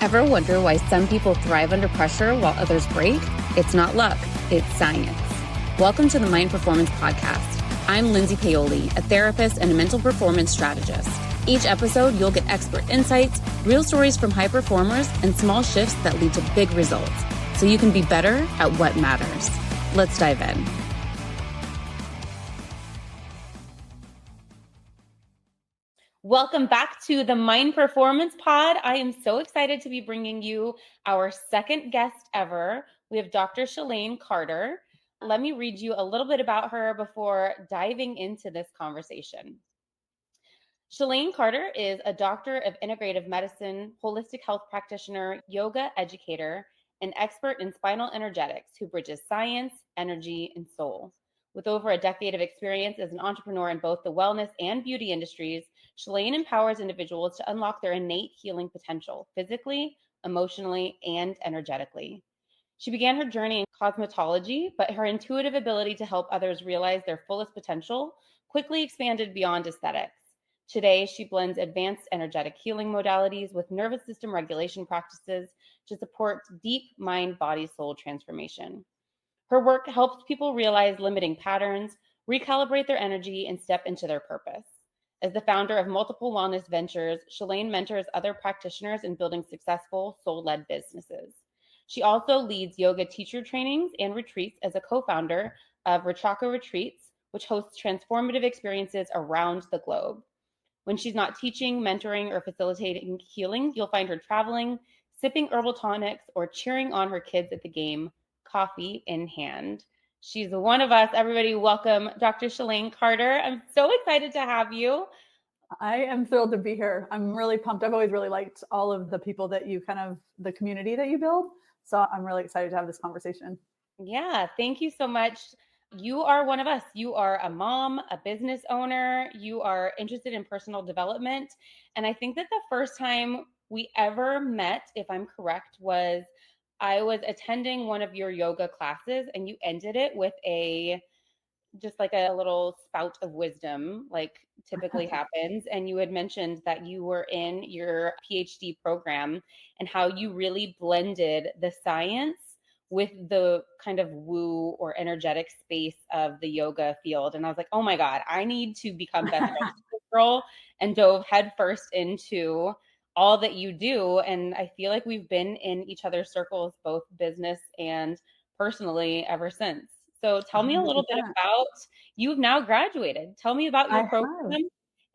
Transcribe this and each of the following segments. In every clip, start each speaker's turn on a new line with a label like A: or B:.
A: Ever wonder why some people thrive under pressure while others break? It's not luck, it's science. Welcome to the Mind Performance Podcast. I'm Lindsay Paoli, a therapist and a mental performance strategist. Each episode, you'll get expert insights, real stories from high performers, and small shifts that lead to big results, so you can be better at what matters. Let's dive in. Welcome back to the Mind Performance Pod. I am so excited to be bringing you our second guest ever. We have Dr. Shalane Carter. Let me read you a little bit about her before diving into this conversation. Shalane Carter is a doctor of integrative medicine, holistic health practitioner, yoga educator, and expert in spinal energetics who bridges science, energy, and soul. With over a decade of experience as an entrepreneur in both the wellness and beauty industries, Shalane empowers individuals to unlock their innate healing potential physically, emotionally, and energetically. She began her journey in cosmetology, but her intuitive ability to help others realize their fullest potential quickly expanded beyond aesthetics. Today, she blends advanced energetic healing modalities with nervous system regulation practices to support deep mind, body, soul transformation. Her work helps people realize limiting patterns, recalibrate their energy, and step into their purpose. As the founder of multiple wellness ventures, Shalane mentors other practitioners in building successful soul-led businesses. She also leads yoga teacher trainings and retreats as a co-founder of Rachaka Retreats, which hosts transformative experiences around the globe. When she's not teaching, mentoring, or facilitating healing, you'll find her traveling, sipping herbal tonics, or cheering on her kids at the game, coffee in hand. She's one of us. Everybody, welcome Dr. Shalane Carter. I'm so excited to have you.
B: I am thrilled to be here. I'm really pumped. I've always really liked all of the people that you the community that you build. So I'm really excited to have this conversation.
A: Yeah, thank you so much. You are one of us. You are a mom, a business owner. You are interested in personal development. And I think that the first time we ever met, if I'm correct, was I was attending one of your yoga classes and you ended it with just like a little spout of wisdom, like typically happens. And you had mentioned that you were in your PhD program and how you really blended the science with the kind of woo or energetic space of the yoga field. And I was like, oh my God, I need to become best friends with this girl, and dove headfirst into all that you do. And I feel like we've been in each other's circles, both business and personally, ever since. So tell me a little bit about, you've now graduated. Tell me about your program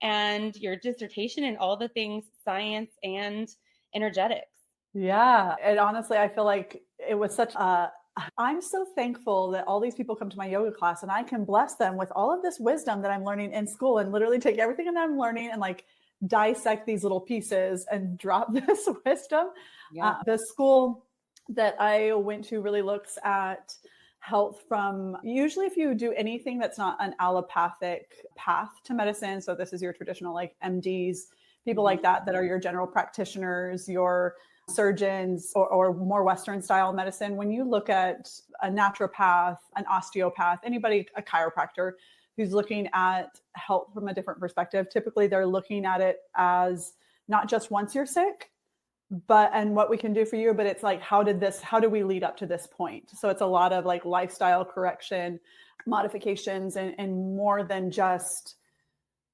A: and your dissertation and all the things science and energetics.
B: Yeah. And honestly, I feel like it was I'm so thankful that all these people come to my yoga class and I can bless them with all of this wisdom that I'm learning in school and literally take everything that I'm learning and like dissect these little pieces and drop this wisdom.
A: Yeah.
B: The school that I went to really looks at health from, usually if you do anything that's not an allopathic path to medicine. So this is your traditional like MDs, people like that are your general practitioners, your surgeons, or more Western style medicine. When you look at a naturopath, an osteopath, anybody, a chiropractor who's looking at health from a different perspective, typically they're looking at it as not just once you're sick, and what we can do for you, but it's like, how do we lead up to this point? So it's a lot of like lifestyle correction, modifications, and more than just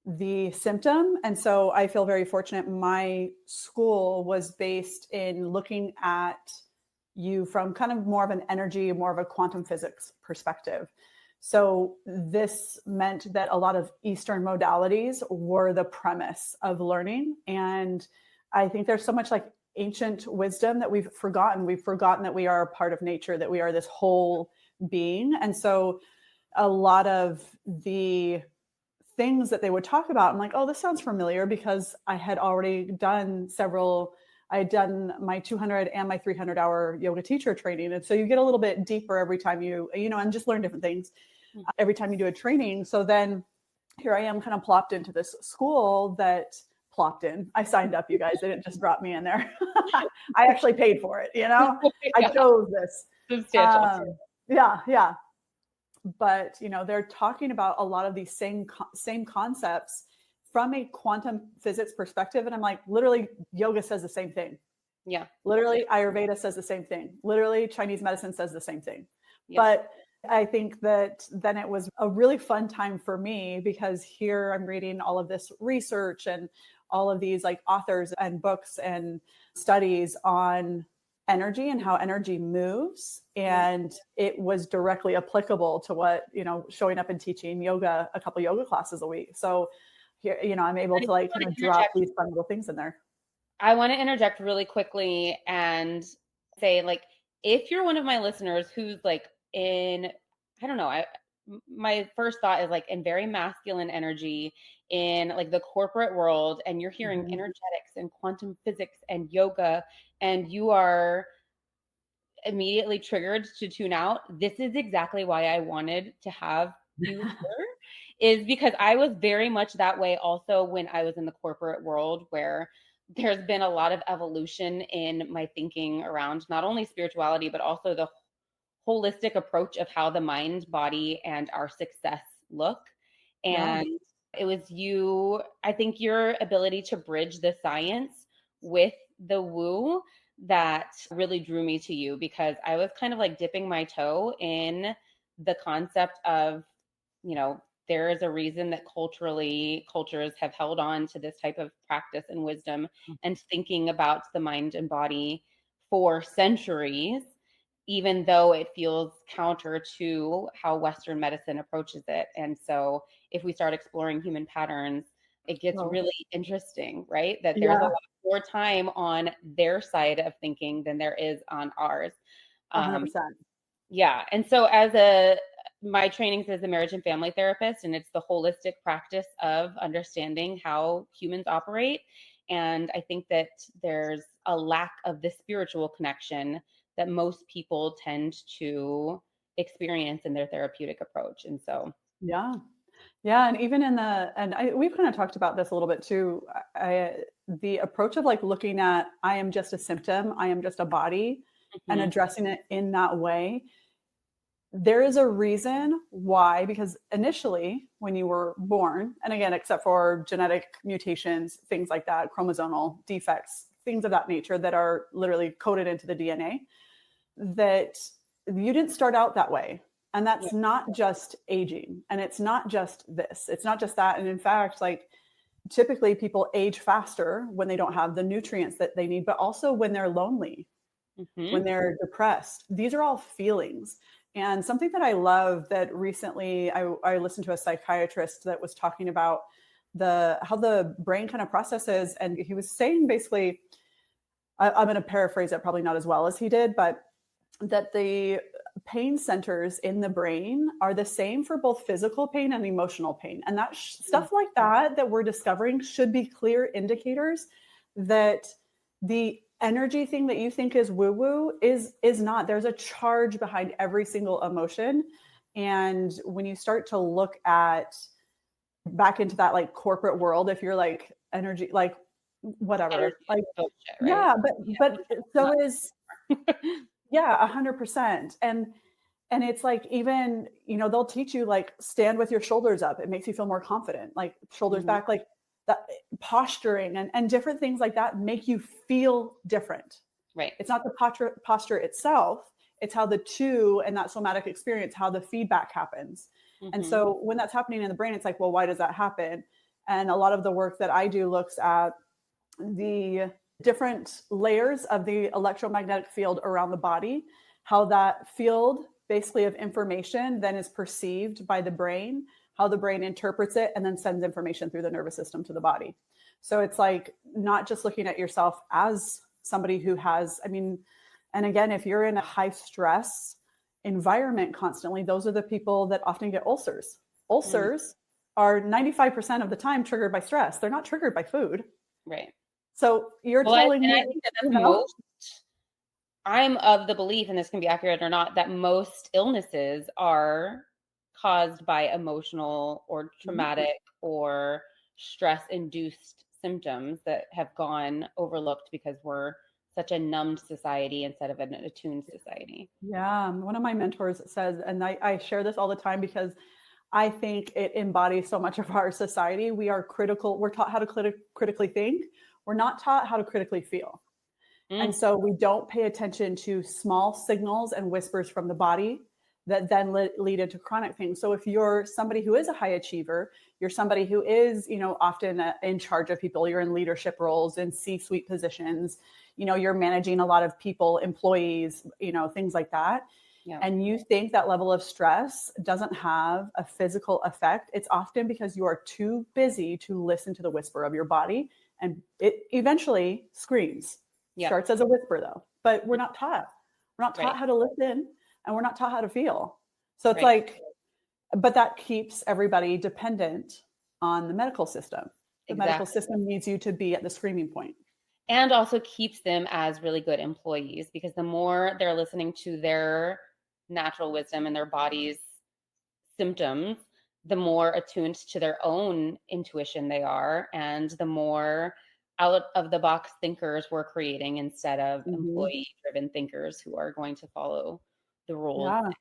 B: the symptom. And so I feel very fortunate. My school was based in looking at you from kind of more of an energy, more of a quantum physics perspective. So this meant that a lot of Eastern modalities were the premise of learning. And I think there's so much like ancient wisdom that we've forgotten. We've forgotten that we are a part of nature, that we are this whole being. And so a lot of the things that they would talk about, I'm like, oh, this sounds familiar, because I had already done I had done my 200 and my 300 hour yoga teacher training. And so you get a little bit deeper every time and just learn different things every time you do a training. So then here I am kind of plopped into this school that I signed up, you guys. They didn't just drop me in there. I actually paid for it, I chose this.
A: Substantial.
B: Yeah. But, they're talking about a lot of these same concepts from a quantum physics perspective. And I'm like, literally, yoga says the same thing.
A: Yeah.
B: Literally, Ayurveda says the same thing. Literally, Chinese medicine says the same thing.
A: Yep.
B: But I think that then it was a really fun time for me because here I'm reading all of this research and all of these like authors and books and studies on energy and how energy moves.
A: Yeah.
B: And it was directly applicable to what, showing up and teaching yoga, a couple yoga classes a week. So here, I'm able to like kind of drop these fun little things in there.
A: I want to interject really quickly and say, like, if you're one of my listeners who's like in, I don't know, my first thought is like in very masculine energy in like the corporate world, and you're hearing
B: Mhm.
A: energetics and quantum physics and yoga, and you are immediately triggered to tune out. This is exactly why I wanted to have you here, is because I was very much that way also when I was in the corporate world, where there's been a lot of evolution in my thinking around not only spirituality, but also the holistic approach of how the mind, body, and our success look.
B: Yeah.
A: And it was I think your ability to bridge the science with the woo that really drew me to you, because I was kind of like dipping my toe in the concept of, there is a reason that cultures have held on to this type of practice and wisdom and thinking about the mind and body for centuries, even though it feels counter to how Western medicine approaches it. And so if we start exploring human patterns, it gets
B: So,
A: really interesting, right? That there's a
B: yeah,
A: lot more time on their side of thinking than there is on ours. Um,
B: 100%.
A: yeah. And so my trainings as a marriage and family therapist, and it's the holistic practice of understanding how humans operate. And I think that there's a lack of the spiritual connection that most people tend to experience in their therapeutic approach. And so,
B: Yeah. Yeah, and even we've kind of talked about this a little bit too. The approach of like looking at, I am just a symptom, I am just a body, and
A: mhm,
B: addressing it in that way. There is a reason why, because initially when you were born, and again, except for genetic mutations, things like that, chromosomal defects, things of that nature that are literally coded into the DNA, that you didn't start out that way. And
A: yeah,
B: that's not just aging. And it's not just this. It's not just that. And in fact, like typically people age faster when they don't have the nutrients that they need, but also when they're lonely, when
A: mhm,
B: they're depressed. These are all feelings. And something that I love that recently I listened to a psychiatrist that was talking about how the brain kind of processes. And he was saying basically, I'm going to paraphrase it probably not as well as he did, but that the pain centers in the brain are the same for both physical pain and emotional pain. And that
A: mm,
B: stuff like that we're discovering should be clear indicators that the energy thing that you think is woo woo is not. There's a charge behind every single emotion. And when you start to look at back into that like corporate world, if you're like energy, like
A: energy
B: whatever,
A: is
B: like,
A: bullshit, right?
B: yeah, but
A: Yeah,
B: so
A: not
B: is, yeah, 100%. And it's like, even, they'll teach you like stand with your shoulders up. It makes you feel more confident, like shoulders
A: mhm,
B: back, like that posturing and different things like that make you feel different.
A: right.
B: It's not the posture itself, it's how the two and that somatic experience, how the feedback happens. And
A: Mhm,
B: so when that's happening in the brain, it's like, well, why does that happen? And a lot of the work that I do looks at the different layers of the electromagnetic field around the body, how that field basically of information then is perceived by the brain, how the brain interprets it, and then sends information through the nervous system to the body. So it's like not just looking at yourself as somebody who has, I mean, and again, if you're in a high stress environment constantly, those are the people that often get ulcers.
A: mm,
B: Ulcers are 95% of the time triggered by stress. They're not triggered by food.
A: right.
B: So you're
A: Well,
B: telling
A: and
B: me,
A: I think that
B: you
A: that's
B: know,
A: I'm of the belief, and this can be accurate or not, that most illnesses are caused by emotional or
B: Mhm.
A: traumatic or stress induced symptoms that have gone overlooked because we're such a numbed society instead of an attuned society.
B: Yeah, one of my mentors says, and I share this all the time because I think it embodies so much of our society. We are critical. We're taught how to critically think. We're not taught how to critically feel. And so we don't pay attention to small signals and whispers from the body that then lead into chronic things. So if you're somebody who is a high achiever, you're somebody who is, often in charge of people, you're in leadership roles in C-suite positions, you're managing a lot of people, employees, things like that.
A: Yeah.
B: And you think that level of stress doesn't have a physical effect, it's often because you are too busy to listen to the whisper of your body, and it eventually screams.
A: Yeah.
B: Starts as a whisper though, but we're not taught. We're not taught
A: Right.
B: how to listen, and we're not taught how to feel. So it's
A: Right.
B: but that keeps everybody dependent on the medical system. The medical
A: Exactly.
B: system needs you to be at the screaming point.
A: And also keeps them as really good employees, because the more they're listening to their natural wisdom and their body's symptoms, the more attuned to their own intuition they are, and the more out of the box thinkers we're creating instead of
B: Mhm.
A: employee driven thinkers who are going to follow the rules
B: Yeah.
A: and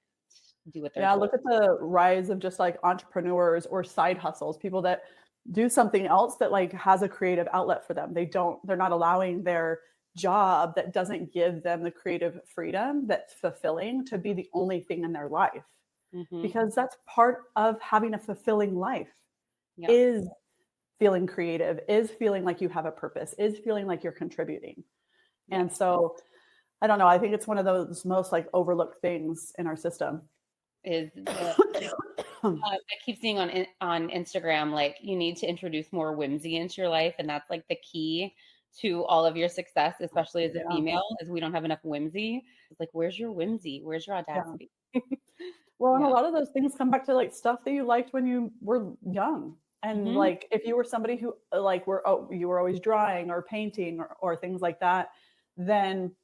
A: do what they're
B: Yeah,
A: told.
B: look at the rise of just like entrepreneurs or side hustles, people that do something else that like has a creative outlet for them. They're not allowing their job that doesn't give them the creative freedom that's fulfilling to be the only thing in their life.
A: Mm-hmm.
B: Because that's part of having a fulfilling life
A: Yeah.
B: is feeling creative, is feeling like you have a purpose, is feeling like you're contributing.
A: Yeah.
B: And so I don't know, I think it's one of those most like overlooked things in our system.
A: Is I keep seeing on Instagram, like, you need to introduce more whimsy into your life, and that's like the key to all of your success, especially as a
B: Yeah.
A: female, is we don't have enough whimsy. It's like, where's your whimsy? Where's your
B: Yeah.
A: audacity?
B: Well, and a
A: Yeah.
B: lot of those things come back to like stuff that you liked when you were young. And
A: Hmm.
B: like if you were somebody who you were always drawing or painting or things like that, then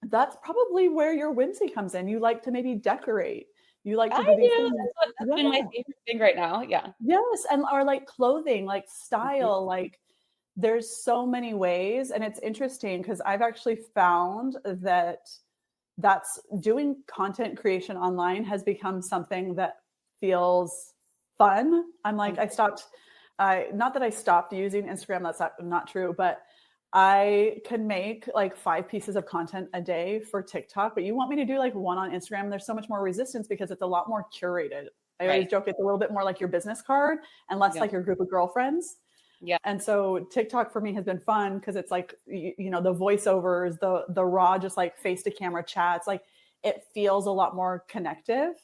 B: that's probably where your whimsy comes in. You like to maybe decorate. You like
A: I
B: to do these
A: do.
B: things.
A: That's been my
B: Yeah.
A: favorite thing right now. Yeah.
B: Yes. And or like clothing, like
A: Mhm.
B: style, like there's so many ways. And it's interesting because I've actually found that that's doing content creation online has become something that feels fun. I'm like,
A: Mhm.
B: not that I stopped using Instagram, that's not true, but I can make like 5 pieces of content a day for TikTok, but you want me to do like one on Instagram, there's so much more resistance because it's a lot more curated. I always
A: Right.
B: joke it's a little bit more like your business card and less
A: Yeah.
B: like your group of girlfriends.
A: Yeah.
B: And so TikTok for me has been fun because it's like the voiceovers, the raw just like face to camera chats, like it feels a lot more connective.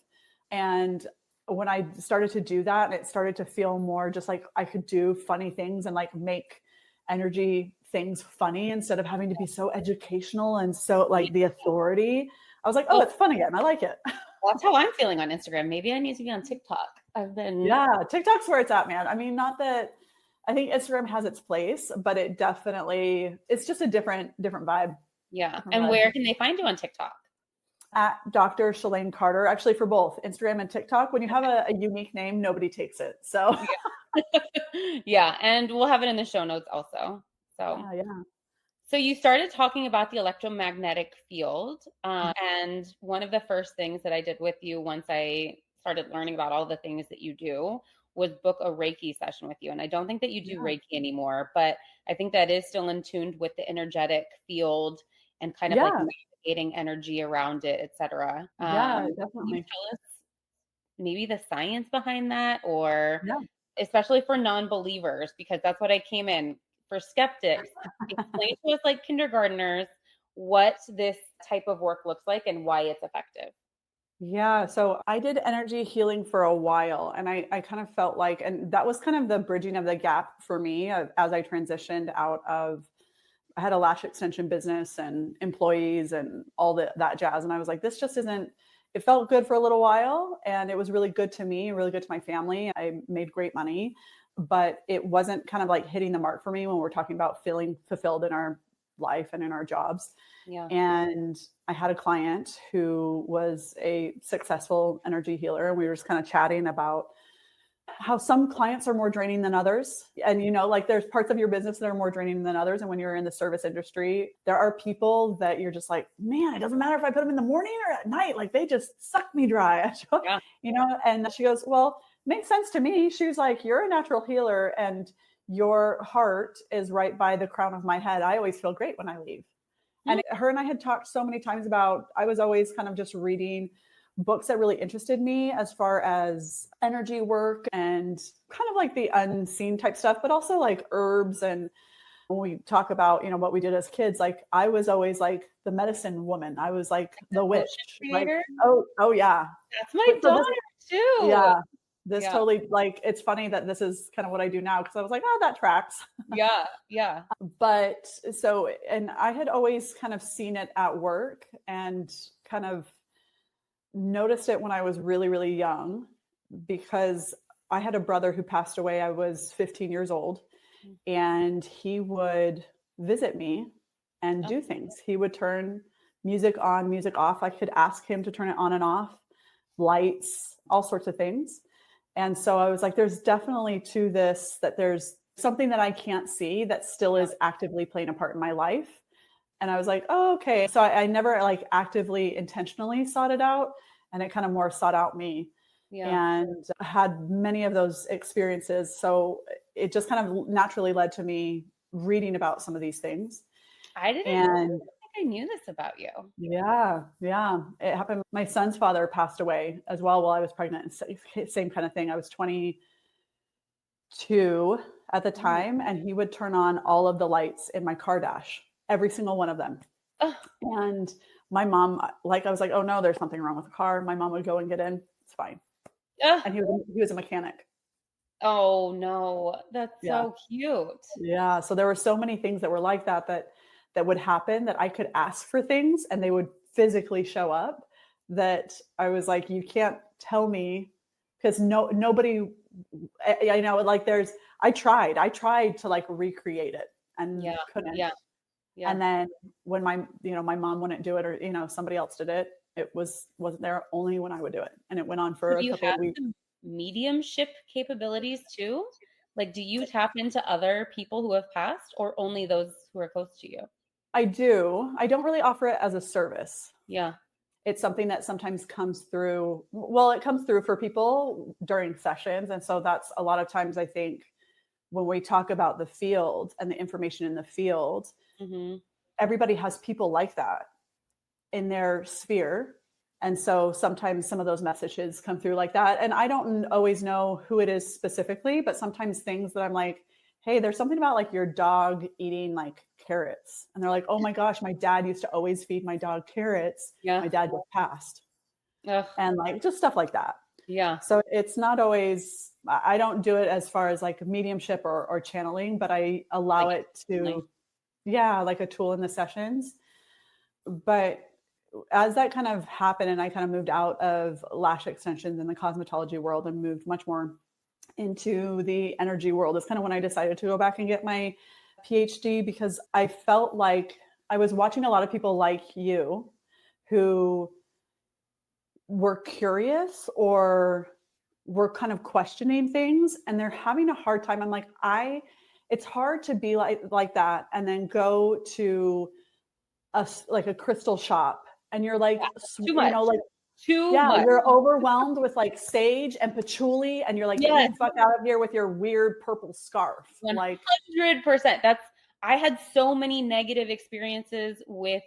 B: And when I started to do that, it started to feel more just like I could do funny things and like make energy things funny instead of having to be so educational and so
A: Yeah.
B: like the authority. I was like, oh,
A: Well,
B: it's fun again. I like it.
A: that's how I'm feeling on Instagram. Maybe I need to be on TikTok. I've been
B: Yeah, TikTok's where it's at, man. I mean, not that I think Instagram has its place, but it's just a different vibe.
A: Yeah.
B: Different
A: And
B: vibe.
A: where can they find you on TikTok?
B: At Dr. Shalane Carter, actually for both Instagram and TikTok. When you have a unique name, nobody takes it. So
A: Yeah, and we'll have it in the show notes also. So,
B: yeah.
A: so you started talking about the electromagnetic field, and one of the first things that I did with you once I started learning about all the things that you do was book a Reiki session with you. And I don't think that you do
B: Yeah.
A: Reiki anymore, but I think that is still in tuned with the energetic field and kind of like
B: Yeah.
A: navigating energy around it, etc.
B: Yeah,
A: Can you
B: definitely.
A: tell us maybe the science behind that, or
B: Yeah.
A: especially for non-believers, because that's what I came in for. Skeptics, explain to us like kindergartners what this type of work looks like and why it's effective.
B: Yeah, so I did energy healing for a while, and I kind of felt like, and that was kind of the bridging of the gap for me as I transitioned out of, I had a lash extension business and employees and all that jazz. And I was like, this just isn't, it felt good for a little while and it was really good to me, really good to my family. I made great money, but it wasn't kind of like hitting the mark for me when we're talking about feeling fulfilled in our life and in our jobs.
A: Yeah.
B: And I had a client who was a successful energy healer, and we were just kind of chatting about how some clients are more draining than others. And, like there's parts of your business that are more draining than others. And when you're in the service industry, there are people that you're just like, man, it doesn't matter if I put them in the morning or at night. Like they just suck me dry,
A: Yeah.
B: And she goes, well, makes sense to me. She was like, you're a natural healer and your heart is right by the crown of my head. I always feel great when I leave. And her and I had talked so many times about, I was always kind of just reading books that really interested me as far as energy work and kind of like the unseen type stuff, but also like herbs. And when we talk about, what we did as kids, like I was always like the medicine woman. I was like the witch. Like,
A: creator.
B: oh yeah.
A: That's my
B: So
A: daughter too.
B: yeah, this
A: Yeah.
B: totally, like, it's funny that this is kind of what I do now, because I was like, oh, that tracks.
A: Yeah. Yeah.
B: But so, and I had always kind of seen it at work and kind of noticed it when I was really, really young, because I had a brother who passed away. I was 15 years old, and he would visit me and do things. He would turn music on, music off. I could ask him to turn it on and off, lights, all sorts of things. And so I was like, there's definitely to this, that there's something that I can't see that still is actively playing a part in my life. And I was like, oh, okay. So I never like actively, intentionally sought it out. And it kind of more sought out me.
A: Yeah.
B: And had many of those experiences. So it just kind of naturally led to me reading about some of these things.
A: I didn't
B: And
A: think I knew this about you.
B: yeah, it happened. My son's father passed away as well while I was pregnant. Same kind of thing. I was 22 at the time, and he would turn on all of the lights in my car dash, every single one of them. And my mom, like, I was like, oh no, there's something wrong with the car. My mom would go and get in. It's fine. And he was a mechanic.
A: Oh no, that's
B: Yeah.
A: so cute.
B: Yeah. So there were so many things that were like that would happen, that I could ask for things and they would physically show up, that I was like, you can't tell me, because nobody, like I tried to like recreate it and couldn't.
A: Yeah.
B: And then when my mom wouldn't do it, or, somebody else did it, it wasn't there only when I would do it. And it went on for a couple of weeks.
A: Mediumship capabilities too? Like, do you tap into other people who have passed, or only those who are close to you?
B: I do. I don't really offer it as a service.
A: Yeah.
B: It's something that sometimes comes through. Well, it comes through for people during sessions. And so that's a lot of times, I think, when we talk about the field and the information in the field, everybody has people like that in their sphere. And so sometimes some of those messages come through like that. And I don't always know who it is specifically, but sometimes things that I'm like, hey, there's something about like your dog eating like carrots. And they're like, oh my gosh, my dad used to always feed my dog carrots.
A: Yeah.
B: My dad just passed.
A: Ugh.
B: And like just stuff like that.
A: Yeah.
B: So it's not always, I don't do it as far as like mediumship or channeling, but I allow it to, like a tool in the sessions. But as that kind of happened, and I kind of moved out of lash extensions in the cosmetology world and moved much more into the energy world, is kind of when I decided to go back and get my PhD, because I felt like I was watching a lot of people like you who were curious or were kind of questioning things, and they're having a hard time. I'm like, it's hard to be like that and then go to like a crystal shop, and you're like,
A: Too much. Too much.
B: You're overwhelmed with like sage and patchouli, and you're like, get me the fuck out of here with your weird purple scarf.
A: 100%. I had so many negative experiences with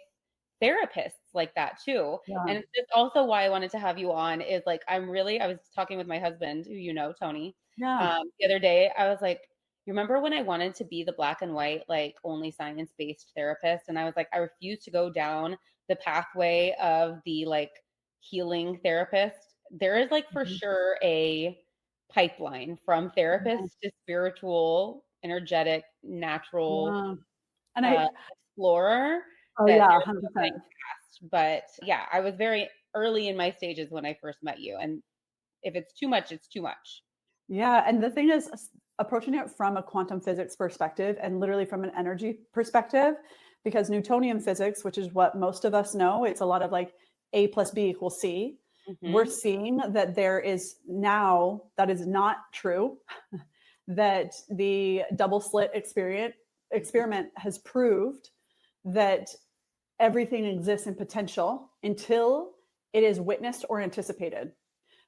A: therapists like that too. And it's also why I wanted to have you on, is like, I was talking with my husband, who Tony, the other day. I was like, you remember when I wanted to be the black and white, like only science-based therapist? And I was like, I refuse to go down the pathway of the like healing therapist. There is like for sure a pipeline from therapist to spiritual, energetic, natural explorer.
B: Oh yeah, 100%.
A: But yeah, I was very early in my stages when I first met you. And if it's too much, it's too much.
B: Yeah. And the thing is, approaching it from a quantum physics perspective and literally from an energy perspective, because Newtonian physics, which is what most of us know, it's a lot of like A plus B equals C. We're seeing that there is now, that is not true, that the double slit experiment has proved that everything exists in potential until it is witnessed or anticipated.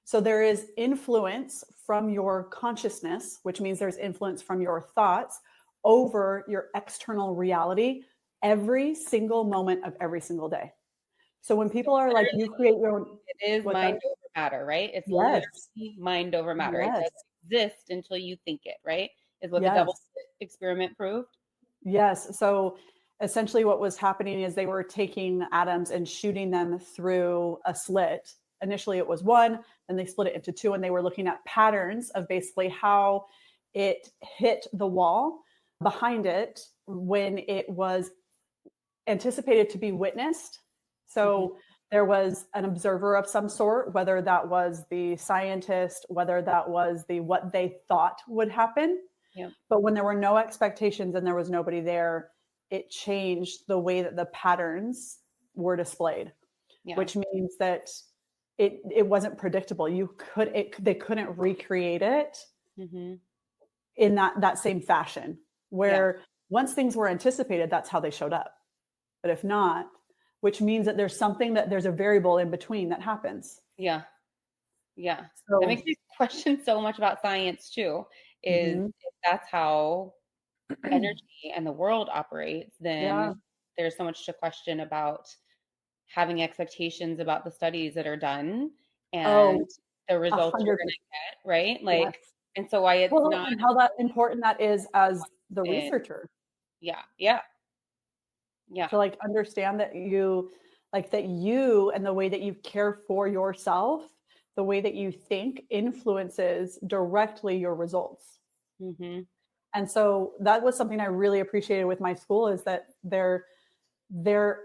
B: So there is influence from your consciousness, which means there's influence from your thoughts over your external reality every single moment of every single day. So when people are like, you create your own,
A: It is mind over matter, right? It's
B: yes,
A: literally mind over matter. It
B: yes,
A: doesn't exist until you think it, right? Is what the double
B: yes,
A: slit experiment proved.
B: yes. So essentially what was happening is they were taking atoms and shooting them through a slit. Initially it was one, then they split it into two, and they were looking at patterns of basically how it hit the wall behind it when it was anticipated to be witnessed. So there was an observer of some sort, whether that was the scientist, whether that was the what they thought would happen.
A: Yeah.
B: But when there were no expectations and there was nobody there, it changed the way that the patterns were displayed,
A: Yeah.
B: which means that it wasn't predictable. They couldn't recreate it in that same fashion, where once things were anticipated, that's how they showed up. But if not, which means that there's a variable in between that happens.
A: Yeah. Yeah.
B: So
A: That makes me question so much about science too, is if that's how energy and the world operates,
B: yeah.
A: then there's so much to question about having expectations about the studies that are done and
B: Oh,
A: the results you're
B: 100%.
A: going to get, right?
B: Yes.
A: Like, and so why it's
B: Well,
A: not
B: and how that important that is as the
A: in,
B: researcher.
A: yeah, yeah, yeah,
B: To like understand that you and the way that you care for yourself, the way that you think influences directly your results.
A: mm-hmm.
B: And so that was something I really appreciated with my school, is that their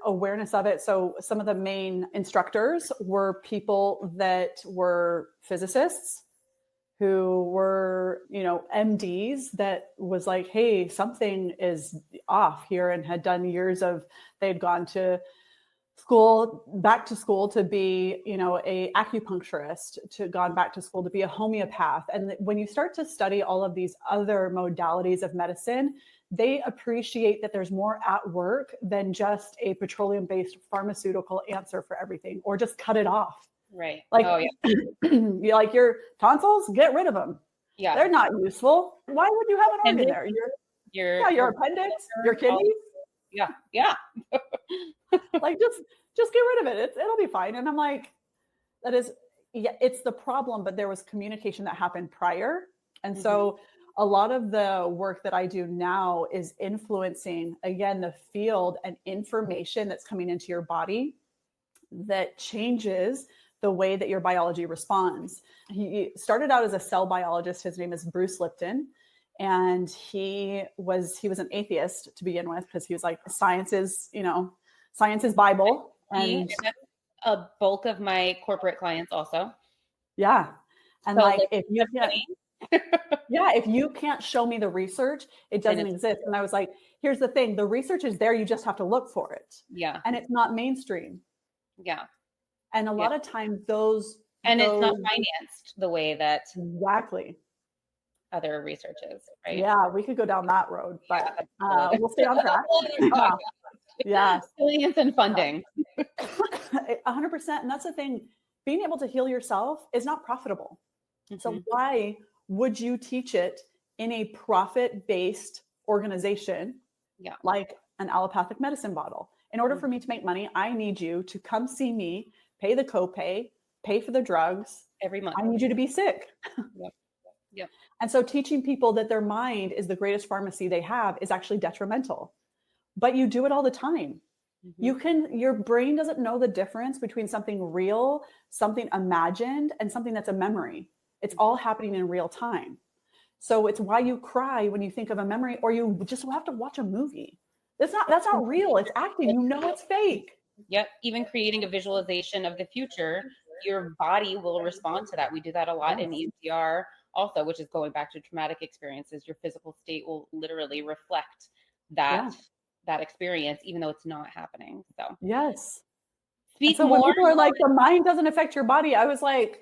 B: awareness of it. So some of the main instructors were people that were physicists who were, MDs, that was like, hey, something is off here, and had done years of, they'd gone to back to school to be, a acupuncturist, to gone back to school to be a homeopath. And when you start to study all of these other modalities of medicine, they appreciate that there's more at work than just a petroleum-based pharmaceutical answer for everything, or just cut it off.
A: Right.
B: Like,
A: Oh, yeah.
B: you like your tonsils, get rid of them.
A: Yeah.
B: They're not useful. Why would you have an organ there? Your appendix, your kidneys.
A: Yeah. Yeah.
B: Like, just get rid of it. It'll be fine. And I'm like, that is, yeah, it's the problem, but there was communication that happened prior. And so a lot of the work that I do now is influencing, again, the field and information that's coming into your body that changes the way that your biology responds. He started out as a cell biologist. His name is Bruce Lipton. And he was an atheist to begin with, because he was like, science is Bible. And
A: that's a bulk of my corporate clients also.
B: yeah. And
A: So,
B: like, if you can't show me the research, it doesn't exist. And I was like, here's the thing, the research is there, you just have to look for it.
A: Yeah.
B: And it's not mainstream.
A: Yeah.
B: And a lot of times
A: it's not financed the way that
B: exactly
A: other research is, right?
B: Yeah, we could go down that road, but we'll stay on track. Yeah.
A: Billions in funding.
B: 100%. And that's the thing, being able to heal yourself is not profitable. So why would you teach it in a profit-based organization like an allopathic medicine bottle? In order for me to make money, I need you to come see me, pay the copay, pay for the drugs
A: every month.
B: I need you to be sick.
A: Yep.
B: And so teaching people that their mind is the greatest pharmacy they have is actually detrimental. But you do it all the time. Your brain doesn't know the difference between something real, something imagined, and something that's a memory. It's all happening in real time. So it's why you cry when you think of a memory, or you just have to watch a movie. That's not real. It's acting. It's fake.
A: Yep. Even creating a visualization of the future, your body will respond to that. We do that a lot in EMDR also, which is going back to traumatic experiences. Your physical state will literally reflect that experience, even though it's not happening. So
B: yes.
A: Speak
B: so
A: more.
B: When people are like, the mind doesn't affect your body, I was like,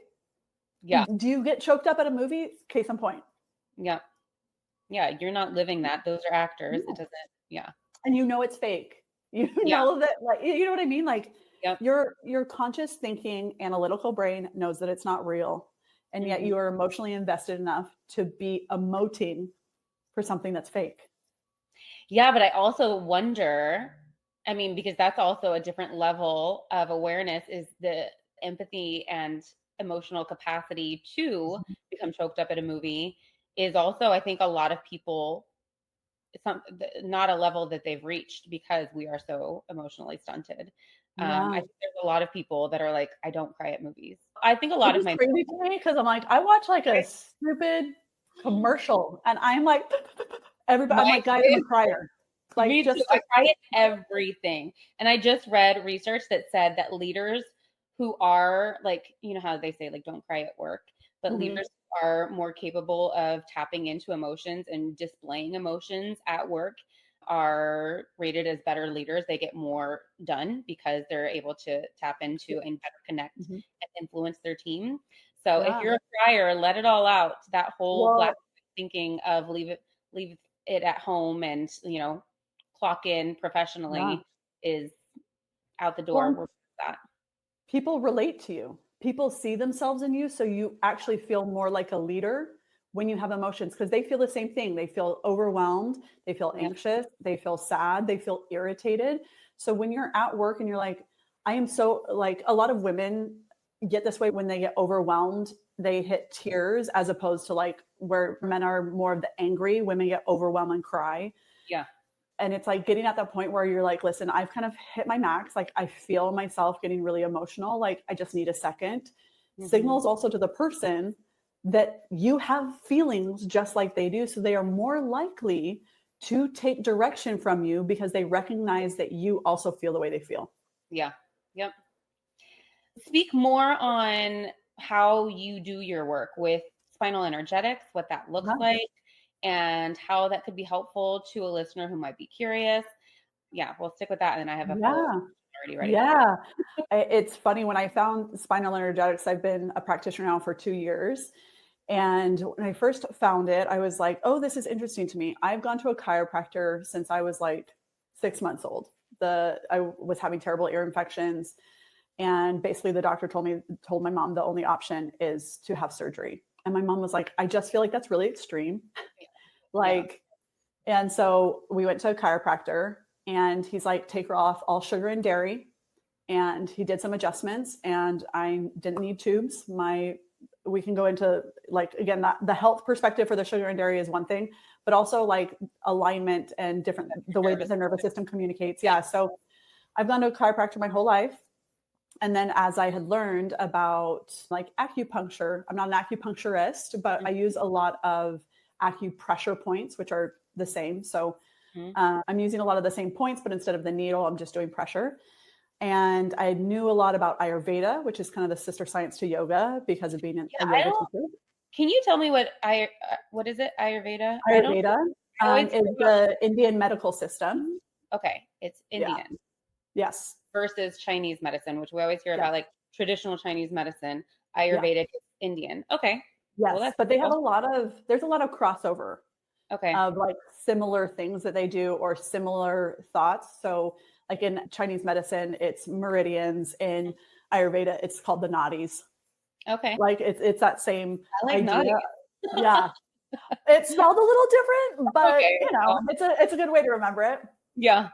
A: yeah.
B: Do you get choked up at a movie? Case in point.
A: Yeah. Yeah. You're not living that. Those are actors. It doesn't. Yeah.
B: And it's fake. You know that, like, you know what I mean? Like, your conscious thinking, analytical brain knows that it's not real. And yet you are emotionally invested enough to be emoting for something that's fake.
A: Yeah. But I also wonder, I mean, because that's also a different level of awareness, is the empathy and emotional capacity to become choked up at a movie is also, I think, a lot of people, not a level that they've reached because we are so emotionally stunted. I
B: Yeah.
A: think there's a lot of people that are like, I don't cry at movies. I think a
B: Which
A: lot of
B: is
A: my
B: crazy to me because I'm like, I watch like a stupid commercial and I'm like, everybody, I'm
A: my
B: like, guys, I'm a crier. Like,
A: Me too.
B: just
A: I
B: like,
A: cry at everything. And I just read research that said that leaders who are like, you know how they say like don't cry at work, but
B: mhm,
A: leaders who are more capable of tapping into emotions and displaying emotions at work are rated as better leaders. They get more done because they're able to tap into and better connect
B: mhm.
A: and influence their team. So if
B: Yeah.
A: you're a crier, let it all out. That whole black
B: Well,
A: thinking of leave it at home and, clock in
B: yeah.
A: professionally is out the door.
B: Well,
A: We're that.
B: people relate to you. People see themselves in you. So you actually feel more like a leader when you have emotions because they feel the same thing. They feel overwhelmed, they feel
A: Yeah.
B: anxious, they feel sad, they feel irritated. So when you're at work and you're like, I am so like a lot of women get this way when they get overwhelmed, they hit tears as opposed to like where men are more of the angry, women get overwhelmed and cry.
A: Yeah.
B: And it's like getting at that point where you're like, listen, I've kind of hit my max. Like I feel myself getting really emotional. Like I just need a second.
A: Mhm.
B: Signals also to the person that you have feelings just like they do. So they are more likely to take direction from you because they recognize that you also feel the way they feel.
A: Yeah. Yep. Speak more on how you do your work with spinal energetics, what that looks
B: Uh-huh.
A: like, and how that could be helpful to a listener who might be curious. Yeah, we'll stick with that. And then I have a follow-up
B: Yeah.
A: already ready for you.
B: Yeah. It's funny when I found spinal energetics, I've been a practitioner now for 2 years. And when I first found it, I was like, oh, this is interesting to me. I've gone to a chiropractor since I was like 6 months old. I was having terrible ear infections. And basically the doctor told my mom the only option is to have surgery. And my mom was like, I just feel like that's really extreme.
A: Yeah.
B: Like, and so we went to a chiropractor and he's like, take her off all sugar and dairy. And he did some adjustments and I didn't need tubes. We can go into like, again, that the health perspective for the sugar and dairy is one thing, but also like alignment and different, the way that
A: Nervous.
B: the nervous system communicates.
A: Yeah.
B: Yeah. So I've gone to a chiropractor my whole life. And then as I had learned about like acupuncture, I'm not an acupuncturist, but I use a lot of acupressure points, which are the same. So
A: Mhm.
B: I'm using a lot of the same points, but instead of the needle, I'm just doing pressure. And I knew a lot about Ayurveda, which is kind of the sister science to yoga because of being a
A: Yeah, I
B: yoga
A: don't
B: teacher.
A: can you tell me what is it? Ayurveda?
B: Ayurveda
A: I always
B: is
A: hear about
B: the Indian medical system.
A: okay, it's
B: Yeah.
A: Indian
B: Yes.
A: versus Chinese medicine, which we always hear
B: Yes.
A: about, like traditional Chinese medicine.
B: Yeah.
A: Ayurvedic is Indian. Okay. Well,
B: Yes.
A: that's
B: But they have
A: cool.
B: there's a lot of crossover
A: Okay.
B: of like similar things that they do or similar thoughts. So, like in Chinese medicine, it's meridians. In Ayurveda, it's called the nadis.
A: Okay.
B: Like it's that same
A: I like
B: idea.
A: naughty.
B: Yeah, it's spelled a little different, but
A: Okay. Well,
B: it's a good way to remember it.
A: yeah.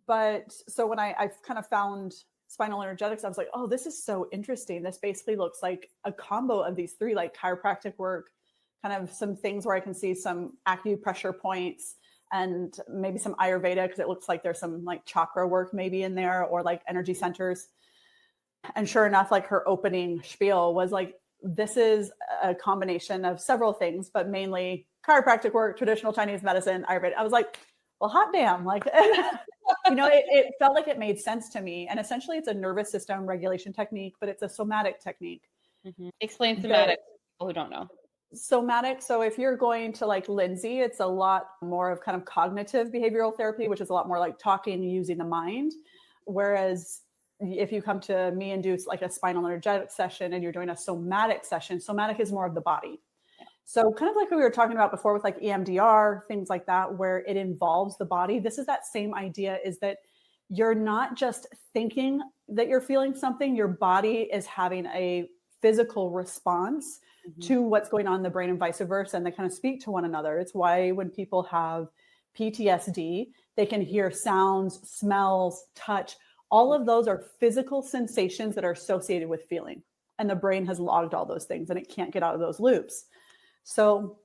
B: But so when I kind of found spinal energetics, I was like, oh, this is so interesting. This basically looks like a combo of these three, like chiropractic work, kind of some things where I can see some acupressure points and maybe some Ayurveda because it looks like there's some like chakra work maybe in there or like energy centers. And sure enough, like her opening spiel was like, this is a combination of several things, but mainly chiropractic work, traditional Chinese medicine, Ayurveda. I was like, well, hot damn. Like, it felt like it made sense to me. And essentially, it's a nervous system regulation technique, but it's a somatic technique.
A: Explain
B: The
A: somatic to people who don't know.
B: somatic. So if you're going to like Lindsay, it's a lot more of kind of cognitive behavioral therapy, which is a lot more like talking using the mind. Whereas if you come to me and do like a spinal energetic session and you're doing a somatic session, somatic is more of the body. So kind of like we were talking about before with like EMDR, things like that, where it involves the body. This is that same idea is that you're not just thinking that you're feeling something, your body is having a physical response
A: Mhm.
B: to what's going on in the brain and vice versa. And they kind of speak to one another. It's why when people have PTSD, They can hear sounds, smells, touch. All of those are physical sensations that are associated with feeling. And the brain has logged all those things and it can't get out of those loops. So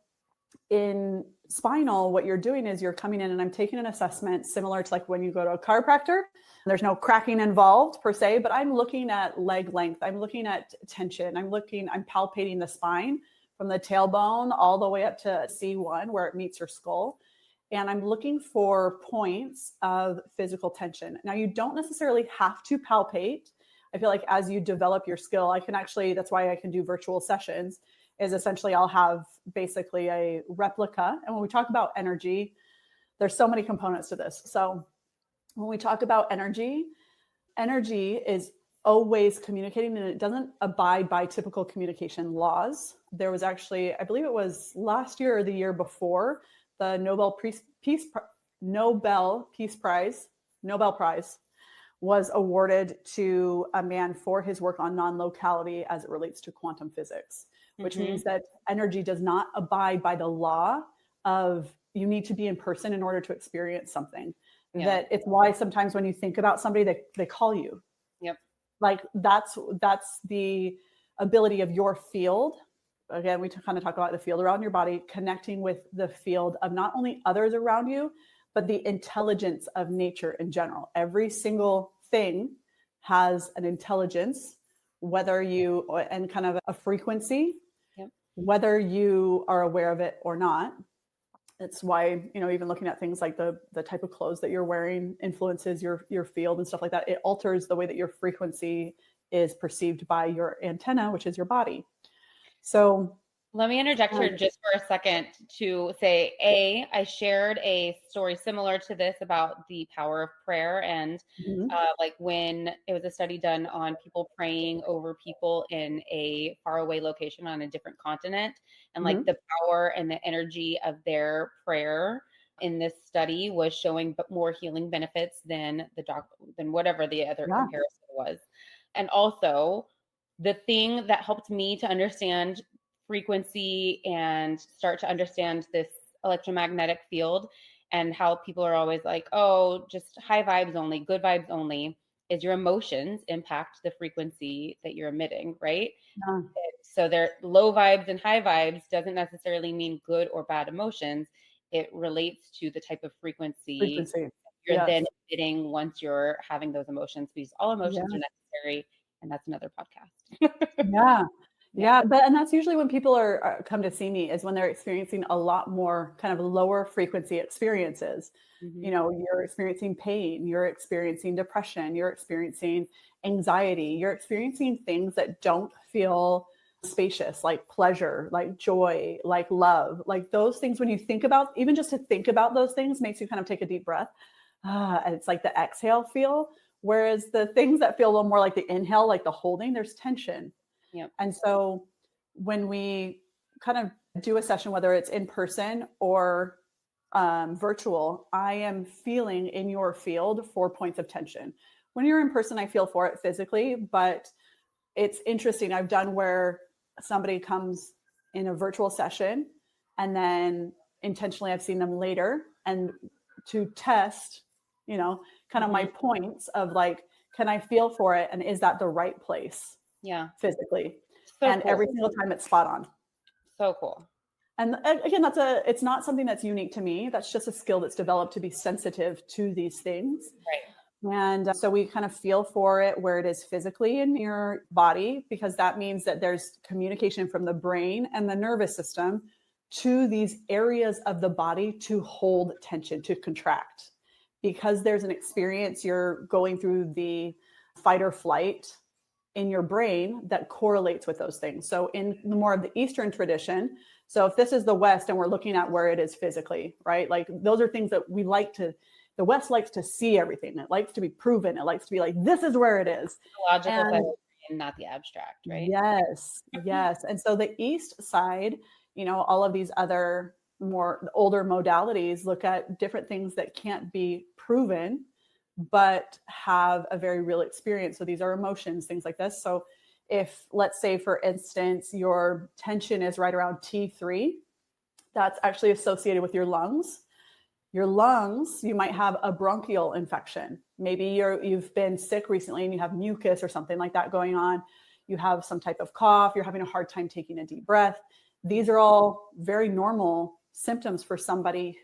B: in spinal, what you're doing is you're coming in and I'm taking an assessment similar to like when you go to a chiropractor. There's no cracking involved per se, but I'm looking at leg length. I'm looking at tension. I'm palpating the spine from the tailbone all the way up to C1 where it meets your skull. And I'm looking for points of physical tension. Now, you don't necessarily have to palpate. I feel like as you develop your skill, that's why I can do virtual sessions, is essentially I'll have basically a replica. And when we talk about energy, there's so many components to this. So when we talk about energy is always communicating and it doesn't abide by typical communication laws. There was actually, I believe it was last year or the year before, the Nobel Prize was awarded to a man for his work on non-locality as it relates to quantum physics, which means that energy does not abide by the law of you need to be in person in order to experience something. Yeah. That it's why sometimes when you think about somebody, they call you.
A: Yep.
B: Like that's the ability of your field. Again, we kind of talk about the field around your body, connecting with the field of not only others around you, but the intelligence of nature in general. Every single thing has an intelligence, and kind of a frequency, yep. Whether you are aware of it or not. It's why, even looking at things like the type of clothes that you're wearing influences your field and stuff like that. It alters the way that your frequency is perceived by your antenna, which is your body. So
A: let me interject here just for a second to say, I shared a story similar to this about the power of prayer and like when it was a study done on people praying over people in a faraway location on a different continent and like the power and the energy of their prayer in this study was showing more healing benefits than whatever the other comparison was. And also the thing that helped me to understand frequency and start to understand this electromagnetic field and how people are always like, oh, just high vibes only, good vibes only, is your emotions impact the frequency that you're emitting, right? Yeah. So they're low vibes and high vibes doesn't necessarily mean good or bad emotions. It relates to the type of frequency you're then emitting once you're having those emotions, because all emotions are necessary. And that's another podcast.
B: Yeah. And that's usually when people come to see me, is when they're experiencing a lot more kind of lower frequency experiences. You're experiencing pain, you're experiencing depression, you're experiencing anxiety, you're experiencing things that don't feel spacious, like pleasure, like joy, like love, like those things. When you think about, even just to think about those things makes you kind of take a deep breath. And it's like the exhale feel. Whereas the things that feel a little more like the inhale, like the holding, there's tension.
A: Yep.
B: And so when we kind of do a session, whether it's in person or virtual, I am feeling in your field 4 points of tension. When you're in person, I feel for it physically, but it's interesting. I've done where somebody comes in a virtual session and then intentionally I've seen them later and to test, kind of my points of like, can I feel for it? And is that the right place?
A: Yeah.
B: Physically. So and cool. Every single time it's spot on.
A: So cool.
B: And again, it's not something that's unique to me. That's just a skill that's developed to be sensitive to these things.
A: Right.
B: And so we kind of feel for it where it is physically in your body, because that means that there's communication from the brain and the nervous system to these areas of the body to hold tension, to contract. Because there's an experience, you're going through the fight or flight in your brain that correlates with those things. So in the more of the Eastern tradition, so if this is the West and we're looking at where it is physically, right? Like those are things that the West likes to see everything. It likes to be proven. It likes to be like, this is where it is.
A: The logical and not the abstract, right?
B: Yes, yes. And so the East side, all of these other more older modalities look at different things that can't be proven, but have a very real experience. So these are emotions, things like this. So if, let's say, for instance, your tension is right around T3, that's actually associated with your lungs. Your lungs, you might have a bronchial infection. Maybe you've been sick recently and you have mucus or something like that going on. You have some type of cough. You're having a hard time taking a deep breath. These are all very normal symptoms for somebody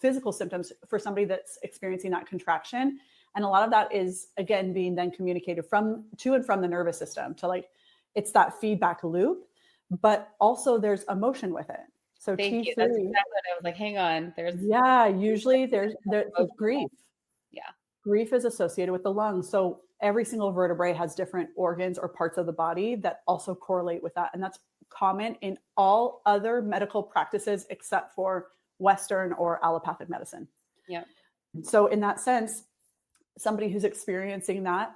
B: physical symptoms for somebody that's experiencing that contraction. And a lot of that is, again, being then communicated to and from the nervous system to like, it's that feedback loop, but also there's emotion with it. So
A: Thank
B: T3,
A: you. That's exactly what I was like, hang on.
B: usually there's grief.
A: Yeah.
B: Grief is associated with the lungs. So every single vertebrae has different organs or parts of the body that also correlate with that. And that's common in all other medical practices except for Western or allopathic medicine.
A: Yeah.
B: So in that sense, somebody who's experiencing that,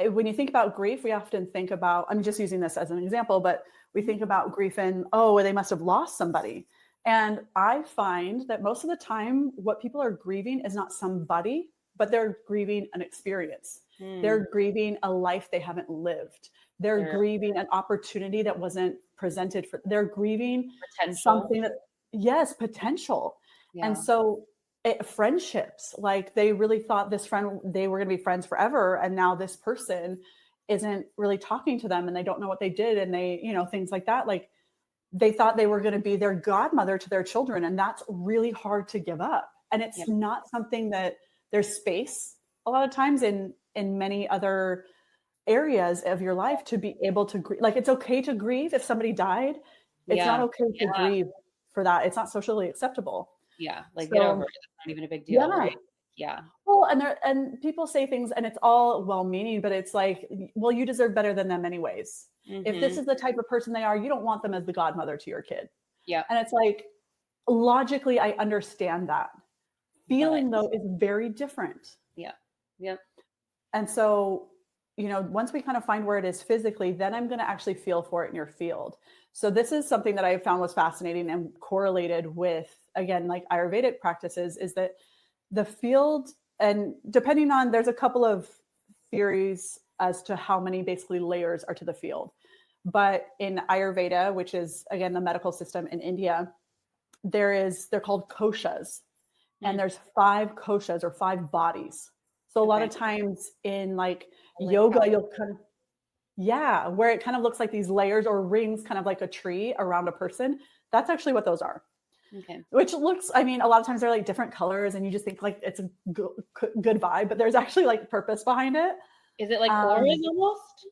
B: when you think about grief, we often think about, I'm just using this as an example, but we think about grief and, oh, they must have lost somebody. And I find that most of the time, what people are grieving is not somebody, but they're grieving an experience. They're grieving a life they haven't lived. They're grieving an opportunity that wasn't presented for. They're grieving something that, yes, potential. Yeah. And so friendships, like they really thought they were going to be friends forever. And now this person isn't really talking to them and they don't know what they did. And they, things like that. Like they thought they were going to be their godmother to their children. And that's really hard to give up. And it's not something that there's space a lot of times in many other areas of your life to be able to grieve. Like it's okay to grieve if somebody died. It's not okay to grieve for that. It's not socially acceptable.
A: Yeah. Like get over it. It's not even a big deal, right? Yeah.
B: Well, and people say things and it's all well-meaning, but it's like, well, you deserve better than them anyways. If this is the type of person they are, you don't want them as the godmother to your kid. Yeah. And it's like, logically, I understand that. Feeling though is very different.
A: Yeah. Yeah.
B: And so, once we kind of find where it is physically, then I'm going to actually feel for it in your field. So this is something that I found was fascinating and correlated with, again, like Ayurvedic practices, is that the field, and depending on, there's a couple of theories as to how many basically layers are to the field. But in Ayurveda, which is, again, the medical system in India, they're called koshas. And there's 5 koshas or 5 bodies. So a lot of times in like yoga, you'll kind of, where it kind of looks like these layers or rings, kind of like a tree around a person. That's actually what those are. Okay. Which looks, a lot of times they're like different colors and you just think like it's a good vibe, but there's actually like purpose behind it.
A: Is it like auras almost?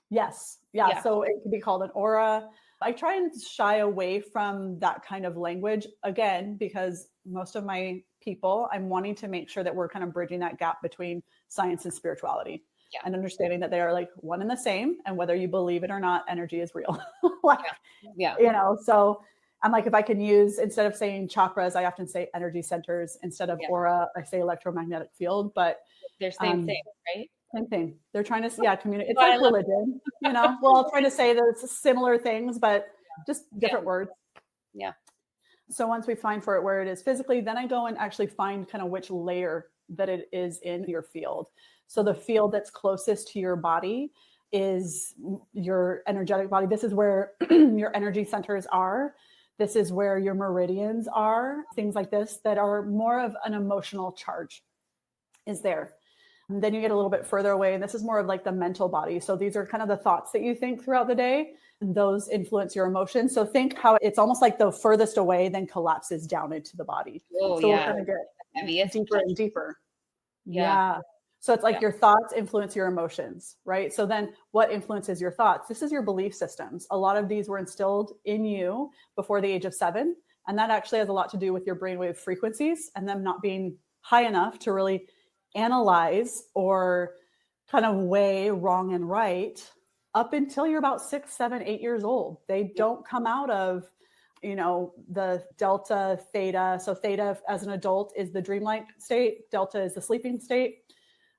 B: Yes. Yeah. So it could be called an aura. I try and shy away from that kind of language, again, because most of my people, I'm wanting to make sure that we're kind of bridging that gap between science and spirituality and understanding that they are like one and the same. And whether you believe it or not, energy is real. So I'm like, if I can use, instead of saying chakras, I often say energy centers. Instead of aura, I say electromagnetic field, but
A: they're same thing, right?
B: Same thing. They're trying to, communicate. It's like religion, well, trying to say that it's similar things, but just different words. Yeah. So once we find for it where it is physically, then I go and actually find kind of which layer that it is in your field. So the field that's closest to your body is your energetic body. This is where your energy centers are. This is where your meridians are, things like this that are more of an emotional charge is there. And then you get a little bit further away, and this is more of like the mental body. So these are kind of the thoughts that you think throughout the day, and those influence your emotions. So think how it's almost like the furthest away then collapses down into the body. So we're going to get deeper and deeper. Yeah. So it's like your thoughts influence your emotions, right? So then what influences your thoughts? This is your belief systems. A lot of these were instilled in you before the age of 7. And that actually has a lot to do with your brainwave frequencies and them not being high enough to really analyze or kind of weigh wrong and right up until you're about 6, 7, 8 years old. They don't come out of, the delta, theta. So theta as an adult is the dreamlike state. Delta is the sleeping state.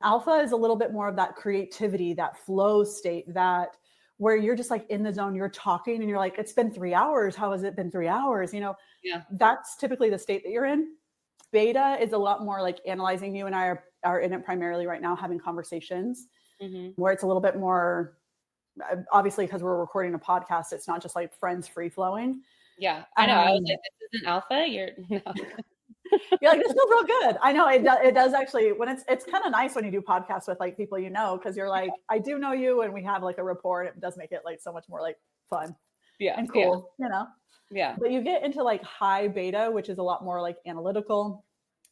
B: Alpha is a little bit more of that creativity, that flow state, that where you're just like in the zone, you're talking and you're like, it's been 3 hours. How has it been 3 hours? That's typically the state that you're in. Beta is a lot more like analyzing. You and I are in it primarily right now, having conversations where it's a little bit more, obviously, because we're recording a podcast, it's not just like friends free flowing.
A: Yeah, I know. I was like, this isn't alpha.
B: You're like, this feels real good. I know it does actually, when it's kind of nice when you do podcasts with like people, because you're like, I do know you and we have like a rapport, and it does make it like so much more like fun and cool,
A: Yeah.
B: But you get into like high beta, which is a lot more like analytical.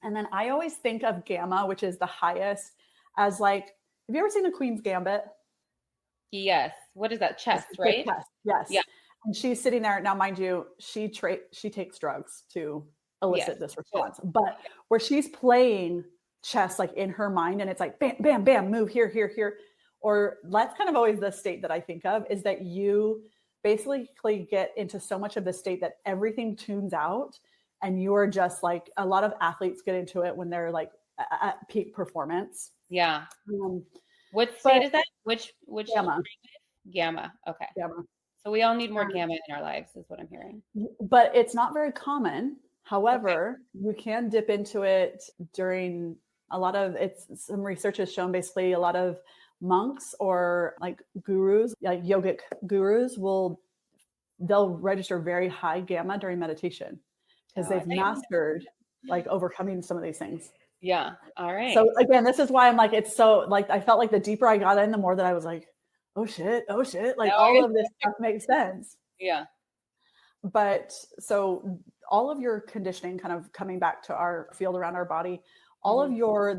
B: And then I always think of gamma, which is the highest, as like, have you ever seen the Queen's Gambit?
A: Yes. What is that? Chess, right?
B: Chess. Yes.
A: Yeah.
B: And she's sitting there now, mind you, she takes drugs to elicit this response. But where she's playing chess, like in her mind, and it's like bam, bam, bam, move here, here, here. Or that's kind of always the state that I think of, is that you basically get into so much of the state that everything tunes out, and you're just like, a lot of athletes get into it when they're like at peak performance.
A: Yeah. What state is that? Which
B: gamma?
A: Gamma. Okay.
B: Gamma.
A: So we all need more gamma in our lives, is what I'm hearing.
B: But it's not very common. However, you can dip into it during some research has shown basically a lot of monks or like gurus, like yogic gurus they'll register very high gamma during meditation because they've mastered like overcoming some of these things.
A: Yeah. All right.
B: So again, this is why I'm like, it's so like, I felt like the deeper I got in, the more that I was like, oh shit. Like all of this stuff makes sense.
A: Yeah.
B: But so all of your conditioning, kind of coming back to our field around our body, all of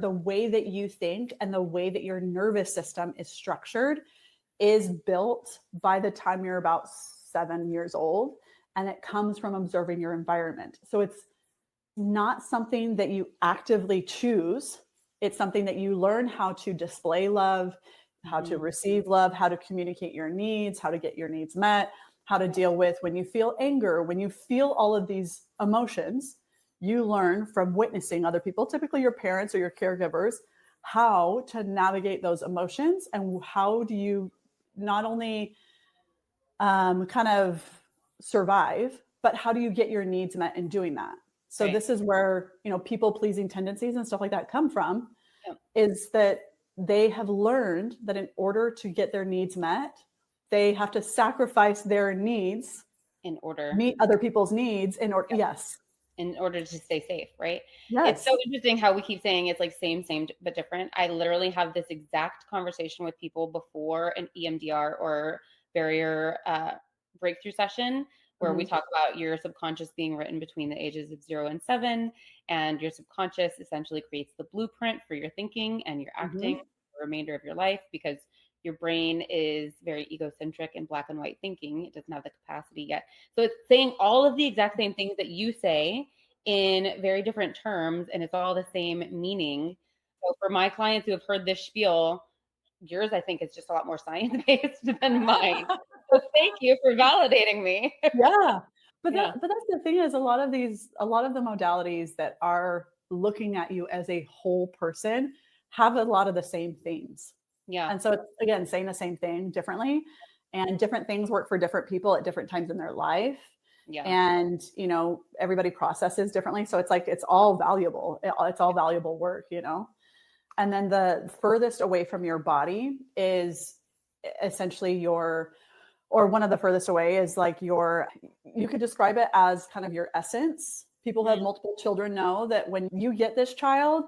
B: the way that you think and the way that your nervous system is structured is built by the time you're about 7 years old. And it comes from observing your environment. So it's not something that you actively choose. It's something that you learn how to display love, how to receive love, how to communicate your needs, how to get your needs met, how to deal with when you feel anger, when you feel all of these emotions. You learn from witnessing other people, typically your parents or your caregivers, how to navigate those emotions, and how do you not only kind of survive, but how do you get your needs met in doing that? So this is where, people pleasing tendencies and stuff like that come from, is that they have learned that in order to get their needs met, they have to sacrifice their needs
A: in order
B: meet other people's needs in order. Yes.
A: In order to stay safe, right?
B: Yes.
A: It's so interesting how we keep saying it's like same, but different. I literally have this exact conversation with people before an EMDR or barrier breakthrough session, where we talk about your subconscious being written between the ages of 0 and 7, and your subconscious essentially creates the blueprint for your thinking and your acting for the remainder of your life, because your brain is very egocentric and black and white thinking. It doesn't have the capacity yet. So it's saying all of the exact same things that you say in very different terms, and it's all the same meaning. So for my clients who have heard this spiel, yours, I think, is just a lot more science-based than mine. So thank you for validating me.
B: Yeah. But that's the thing, is a lot of the modalities that are looking at you as a whole person have a lot of the same themes.
A: Yeah.
B: And so it's, again, saying the same thing differently, and different things work for different people at different times in their life.
A: Yeah.
B: And, everybody processes differently. So it's like, it's all valuable. It's all valuable work, And then the furthest away from your body is essentially one of the furthest away is like you could describe it as kind of your essence. People who have multiple children know that when you get this child,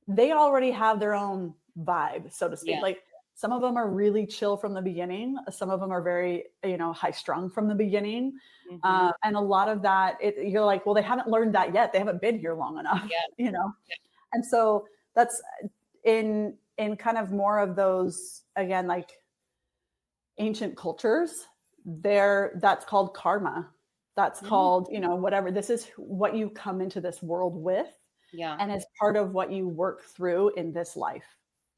B: they already have their own vibe, so to speak. Like some of them are really chill from the beginning. Some of them are very, high strung from the beginning. And a lot of that, you're like, well, they haven't learned that yet. They haven't been here long enough, And so that's in kind of more of those, again, like ancient cultures that's called karma. That's called, whatever. This is what you come into this world with.
A: Yeah.
B: And as part of what you work through in this life.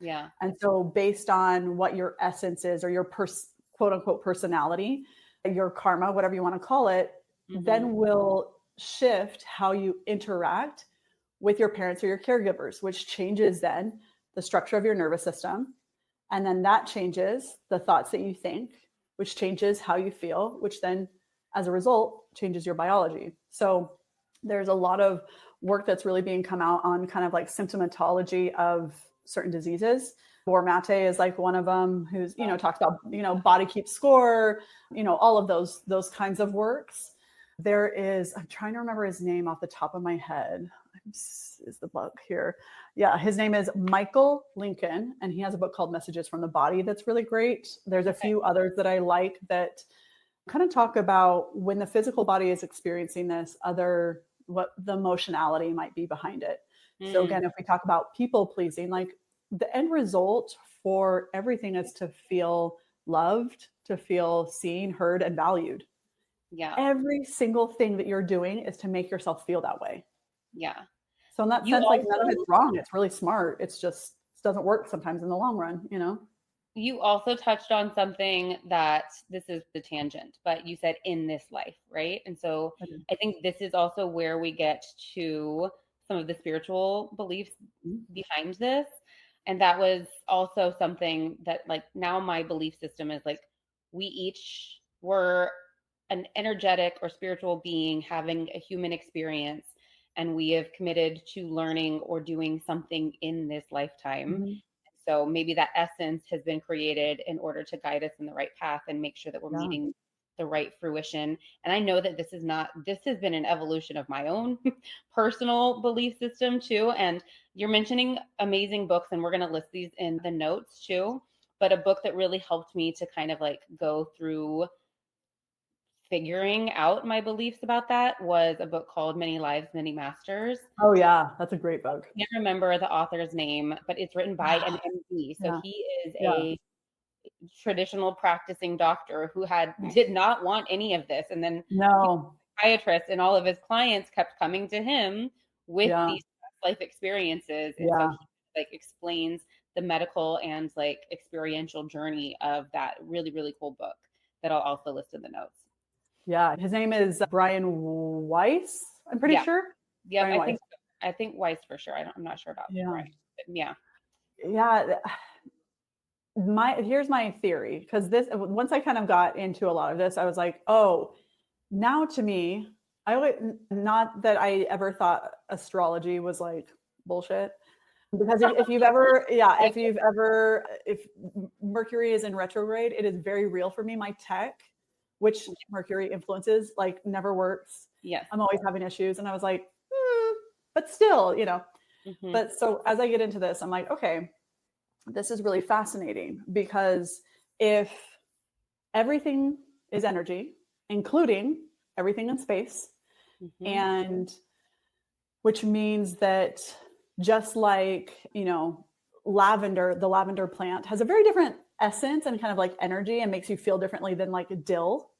A: Yeah.
B: And so based on what your essence is, or your quote unquote personality, your karma, whatever you want to call it, then will shift how you interact with your parents or your caregivers, which changes then the structure of your nervous system. And then that changes the thoughts that you think, which changes how you feel, which then as a result changes your biology. So there's a lot of work that's really being come out on kind of like symptomatology of certain diseases. Mate is like one of them, who's, talks about, body keeps score, all of those kinds of works. There is, I'm trying to remember his name off the top of my head. is the book here? Yeah, his name is Michael Lincoln, and he has a book called Messages from the Body that's really great. There's a few others that I like that kind of talk about when the physical body is experiencing this, what the emotionality might be behind it. So again, if we talk about people pleasing, like the end result for everything is to feel loved, to feel seen, heard, and valued.
A: Yeah.
B: Every single thing that you're doing is to make yourself feel that way.
A: Yeah.
B: So in that
A: You
B: sense, like none of
A: also,
B: it's wrong. It's really smart. It's just doesn't work sometimes in the long run, you know?
A: you also touched on something that this is the tangent, but you said in this life, right? And so I think this is also where we get to some of the spiritual beliefs behind this. And that was also something that, like, now my belief system is like we each were an energetic or spiritual being having a human experience, and we have committed to learning or doing something in this lifetime.
B: Mm-hmm.
A: So maybe that essence has been created in order to guide us in the right path and make sure that we're
B: Yeah.
A: meeting the right fruition. And I know that this has been an evolution of my own personal belief system too. And you're mentioning amazing books, and we're going to list these in the notes too. But a book that really helped me to kind of like go through figuring out my beliefs about that was a book called Many Lives, Many Masters.
B: Oh yeah, that's a great book.
A: I can't remember the author's name, but it's written by an MD. So
B: Yeah.
A: he is
B: Yeah.
A: a traditional practicing doctor who did not want any of this. And then
B: No.
A: psychiatrist and all of his clients kept coming to him with
B: Yeah.
A: these life experiences. And so
B: Yeah.
A: he like explains the medical and like experiential journey of that really, really cool book that I'll also list in the notes.
B: Yeah. His name is Brian Weiss, I'm pretty sure.
A: Yeah,
B: Brian
A: I think Weiss for sure. I'm not sure about Brian. But yeah.
B: Yeah. Here's my theory, because this once I kind of got into a lot of this, I was like, oh, now to me, not that I ever thought astrology was like bullshit. Because if you've ever, if Mercury is in retrograde, it is very real for me. My tech, which Mercury influences, like never works.
A: Yes.
B: I'm always having issues. And I was like, but still, you know.
A: Mm-hmm.
B: But so as I get into this, I'm like, okay, this is really fascinating, because if everything is energy, including everything in space, and which means that just like, you know, the lavender plant has a very different essence and kind of like energy and makes you feel differently than like a dill.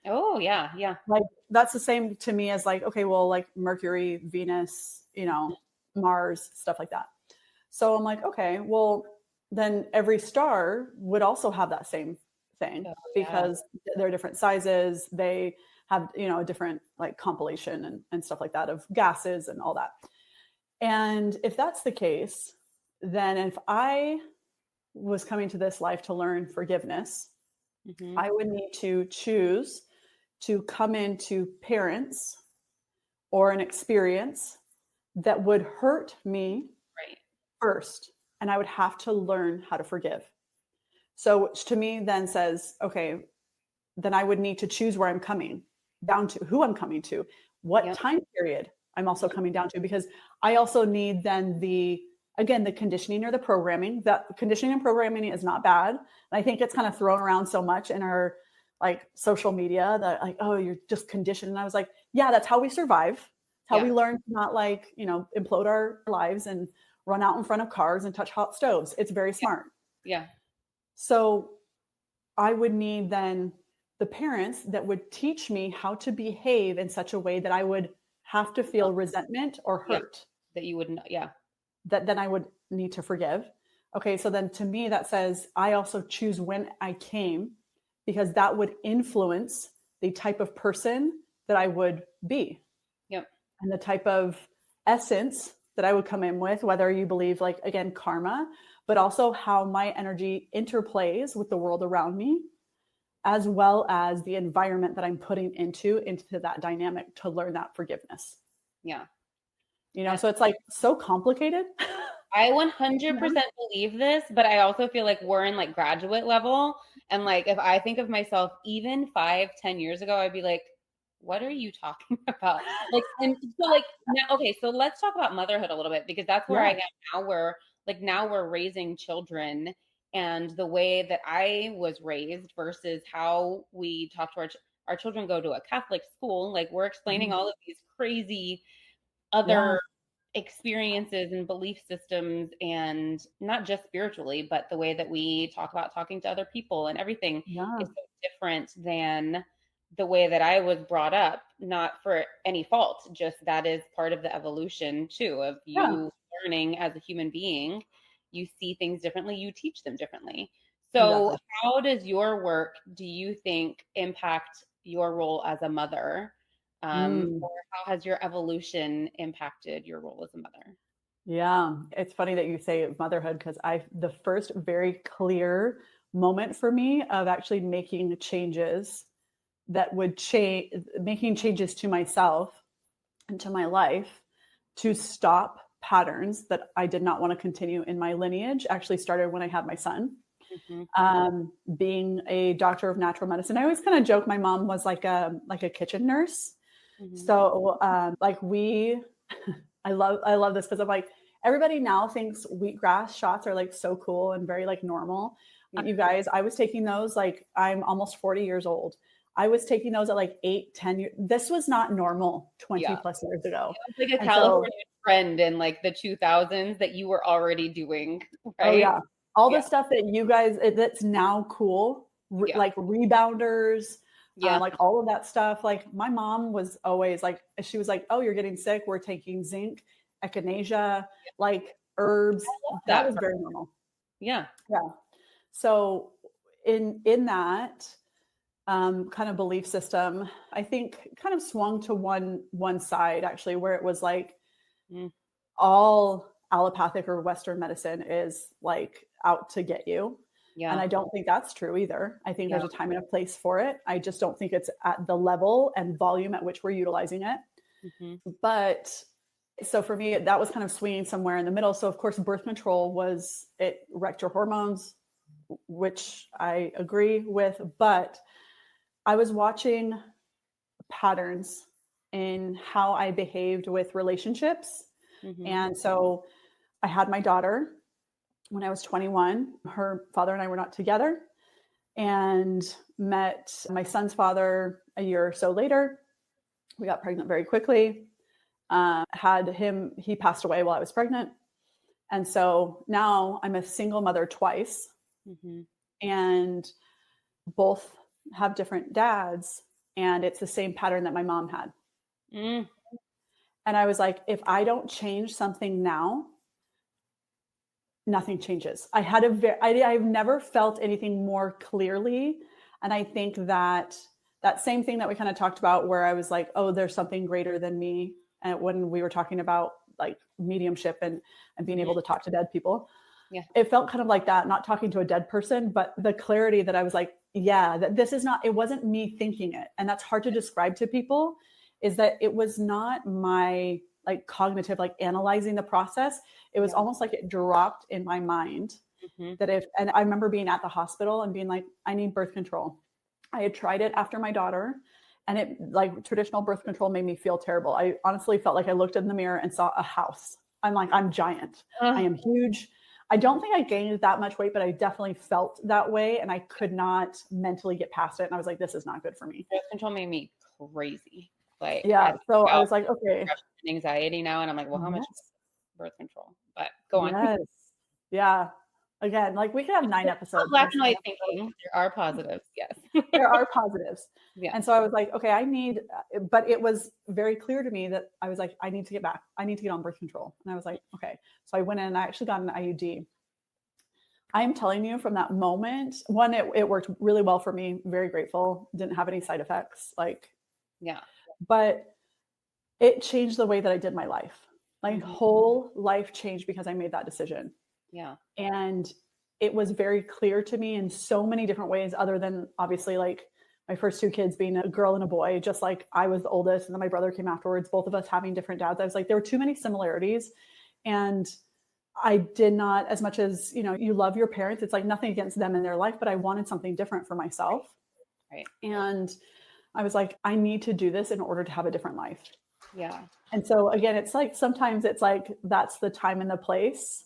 A: Oh yeah. Yeah.
B: Like that's the same to me as like, okay, well, like Mercury, Venus, you know, Mars, stuff like that. So I'm like, okay, well, then every star would also have that same thing, because they're different sizes. They have, you know, a different like compilation and stuff like that of gases and all that. And if that's the case, then if I was coming to this life to learn forgiveness, I would need to choose to come into parents or an experience that would hurt me first. And I would have to learn how to forgive. So which to me then says, okay, then I would need to choose where I'm coming down to, who I'm coming to, what time period I'm also coming down to, because I also need then the conditioning or the programming. That conditioning and programming is not bad. And I think it's kind of thrown around so much in our like social media that like, oh, you're just conditioned. And I was like, yeah, that's how we survive. It's how we learn to not like, you know, implode our lives and run out in front of cars and touch hot stoves. It's very smart.
A: Yeah.
B: So I would need then the parents that would teach me how to behave in such a way that I would have to feel resentment or hurt.
A: That you wouldn't,
B: that then I would need to forgive. Okay, so then to me that says I also choose when I came, because that would influence the type of person that I would be.
A: Yep.
B: And the type of essence that I would come in with, whether you believe like, again, karma, but also how my energy interplays with the world around me, as well as the environment that I'm putting into that dynamic to learn that forgiveness.
A: Yeah.
B: You know, so it's like so complicated.
A: I 100% believe this, but I also feel like we're in like graduate level. And like, if I think of myself even 5-10 years ago, I'd be like, what are you talking about? Like, and so like, now, okay, so let's talk about motherhood a little bit, because that's where I
B: Yeah.
A: am now, where like now we're raising children, and the way that I was raised versus how we talk to our children go to a Catholic school. Like, we're explaining
B: Mhm.
A: all of these crazy
B: Yeah.
A: other experiences and belief systems, and not just spiritually, but the way that we talk about talking to other people and everything
B: Yeah.
A: is so different than the way that I was brought up, not for any fault, just that is part of the evolution too of
B: Yeah.
A: you learning as a human being. You see things differently, you teach them differently. So
B: Exactly.
A: how does your work, do you think, impact your role as a mother?
B: Mm.
A: Or how has your evolution impacted your role as a mother?
B: Yeah. It's funny that you say motherhood because the first very clear moment for me of actually making changes that would change, making changes to myself and to my life to stop patterns that I did not want to continue in my lineage actually started when I had my son.
A: Mhm,
B: Being a doctor of natural medicine, I always kind of joke my mom was like a kitchen nurse.
A: mhm.
B: So like we I love this because I'm like, everybody now thinks wheatgrass shots are like so cool and very like normal.
A: Yeah.
B: You guys, I was taking those like I'm almost 40 years old. I was taking those at like 8, 10 years. This was not normal 20
A: Yeah.
B: plus years ago.
A: It was like a
B: And so,
A: California trend in like the 2000s that you were already doing,
B: oh
A: right?
B: yeah, all the
A: Yeah.
B: stuff that you guys, that's now cool,
A: Yeah.
B: like rebounders,
A: Yeah.
B: like all of that stuff. Like my mom was always like, she was like, oh, you're getting sick. We're taking zinc, echinacea, like herbs.
A: Love
B: That
A: that
B: was
A: for
B: very normal.
A: yeah.
B: Yeah. So in that kind of belief system, I think kind of swung to one side actually, where it was like
A: Mm,
B: all allopathic or Western medicine is like out to get you. And
A: yeah.
B: I don't think that's true either. I think
A: Yeah.
B: there's a time and a place for it. I just don't think it's at the level and volume at which we're utilizing it.
A: Mhm.
B: But so for me, that was kind of swinging somewhere in the middle. So of course, birth control was, it wrecked your hormones, which I agree with. But I was watching patterns in how I behaved with relationships.
A: Mhm.
B: And so I had my daughter when I was 21. Her father and I were not together, and met my son's father a year or so later. We got pregnant very quickly. Had him, he passed away while I was pregnant. And so now I'm a single mother twice,
A: Mhm.
B: and both have different dads. And it's the same pattern that my mom had.
A: Mm,
B: And I was like, if I don't change something now, nothing changes. I've never felt anything more clearly. And I think that that same thing that we kind of talked about, where I was like, oh, there's something greater than me. And when we were talking about like mediumship and being
A: mhm.
B: able to talk to dead people,
A: Yeah.
B: it felt kind of like that, not talking to a dead person, but the clarity that I was like, yeah, that this is not, it wasn't me thinking it. And that's hard to describe to people, is that it was not my like cognitive, like analyzing the process. It was
A: Yeah.
B: almost like it dropped in my mind
A: Mhm.
B: that if, and I remember being at the hospital and being like, I need birth control. I had tried it after my daughter, and it, like traditional birth control, made me feel terrible. I honestly felt like I looked in the mirror and saw a house. I'm like, I'm giant. I
A: Ugh.
B: am huge. I don't think I gained that much weight, but I definitely felt that way. And I could not mentally get past it. And I was like, this is not good for me.
A: Birth control made me crazy. Like, I
B: Yeah.
A: think
B: So I
A: about
B: was like, okay,
A: depression and anxiety now, and I'm like, well, how much
B: yes,
A: birth control? But go on.
B: yes. Yeah. Again, like we could have 9
A: Not
B: episodes.
A: black
B: There's
A: and
B: so
A: white
B: much.
A: thinking. There are positives. Yes.
B: There are positives.
A: Yeah.
B: And so I was like, okay, I need, but it was very clear to me that I was like, I need to get back. I need to get on birth control. And I was like, okay. So I went in and I actually got an IUD. I'm telling you, from that moment, one, it worked really well for me. Very grateful. Didn't have any side effects. Like,
A: Yeah.
B: but it changed the way that I did my life. My
A: Mhm.
B: whole life changed because I made that decision.
A: Yeah.
B: And it was very clear to me in so many different ways, other than obviously like my first two kids being a girl and a boy, just like I was the oldest and then my brother came afterwards, both of us having different dads. I was like, there were too many similarities. And I did not, as much as, you know, you love your parents, it's like nothing against them in their life, but I wanted something different for myself.
A: Right.
B: And I was like, I need to do this in order to have a different life.
A: Yeah.
B: And so again, it's like sometimes it's like that's the time and the place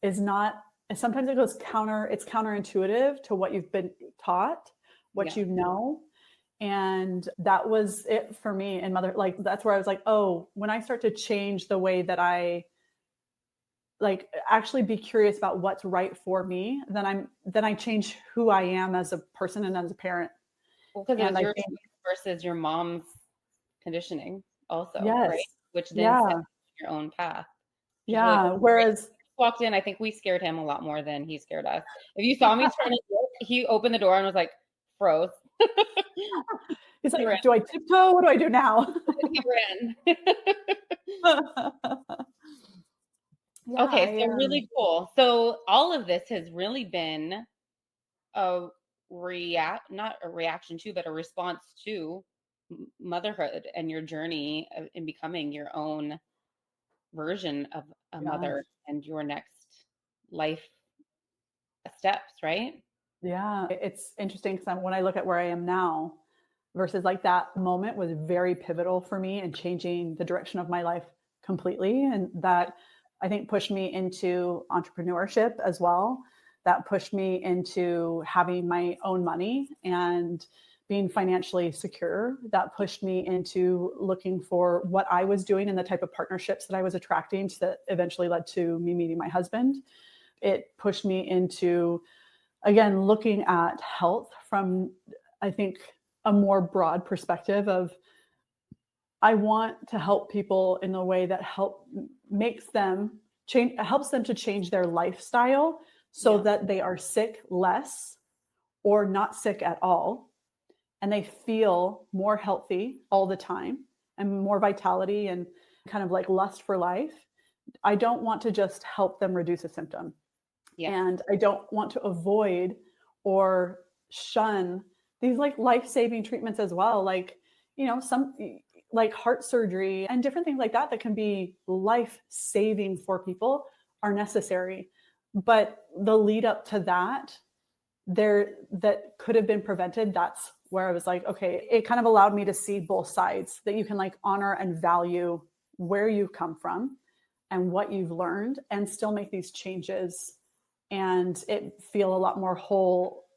B: is not, sometimes it goes it's counterintuitive to what you've been taught, what
A: Yeah.
B: you know. And that was it for me and mother. Like that's where I was like, oh, when I start to change the way that I like actually be curious about what's right for me, then I change who I am as a person and as a parent.
A: Well, because it
B: And
A: was
B: I
A: your
B: think,
A: choice versus your mom's conditioning also, right?
B: yes,
A: Which then set
B: yeah,
A: your own path, which is really
B: yeah.
A: cool. Right?
B: Whereas,
A: Walked in, I think we scared him a lot more than he scared us. If you saw me turn and look, he opened the door and was like, froze.
B: he's
A: He ran.
B: like, do I tiptoe? What do I do now?
A: He ran.
B: Yeah,
A: Okay, so really cool. So all of this has really been a not a reaction to, but a response to motherhood and your journey in becoming your own version of a
B: yeah,
A: mother and your next life steps, right?
B: yeah. It's interesting because when I look at where I am now versus like that moment was very pivotal for me in changing the direction of my life completely. And that I think pushed me into entrepreneurship as well. That pushed me into having my own money and being financially secure. That pushed me into looking for what I was doing and the type of partnerships that I was attracting that eventually led to me meeting my husband. It pushed me into, again, looking at health from, I think, a more broad perspective of I want to help people in a way that helps them to change their lifestyle so
A: Yeah.
B: that they are sick less or not sick at all, and they feel more healthy all the time and more vitality and kind of like lust for life. I don't want to just help them reduce a symptom.
A: Yes.
B: And I don't want to avoid or shun these like life-saving treatments as well. Like, some like heart surgery and different things like that that can be life-saving for people are necessary. But the lead up to that could have been prevented, that's where I was like, okay, it kind of allowed me to see both sides, that you can like honor and value where you've come from and what you've learned and still make these changes and it feel a lot more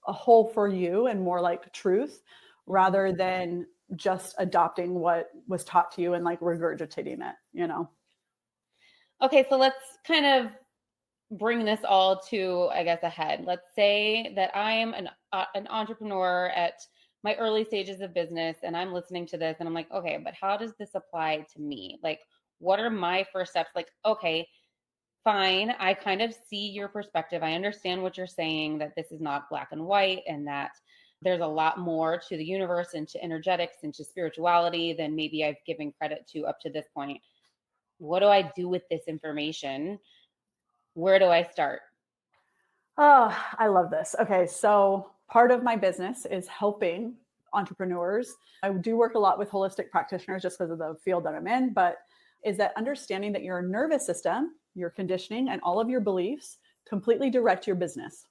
B: a whole for you and more like truth rather than just adopting what was taught to you and like regurgitating it.
A: Okay, so let's kind of bring this all to, I guess, a head. Let's say that I'm an entrepreneur at my early stages of business and I'm listening to this and I'm like, okay, but how does this apply to me? Like, what are my first steps? Like, okay, fine. I kind of see your perspective. I understand what you're saying, that this is not black and white and that there's a lot more to the universe and to energetics and to spirituality than maybe I've given credit to up to this point. What do I do with this information? Where do I start?
B: Oh, I love this. Okay, so part of my business is helping entrepreneurs. I do work a lot with holistic practitioners just because of the field that I'm in, but is that understanding that your nervous system, your conditioning, and all of your beliefs completely direct your business.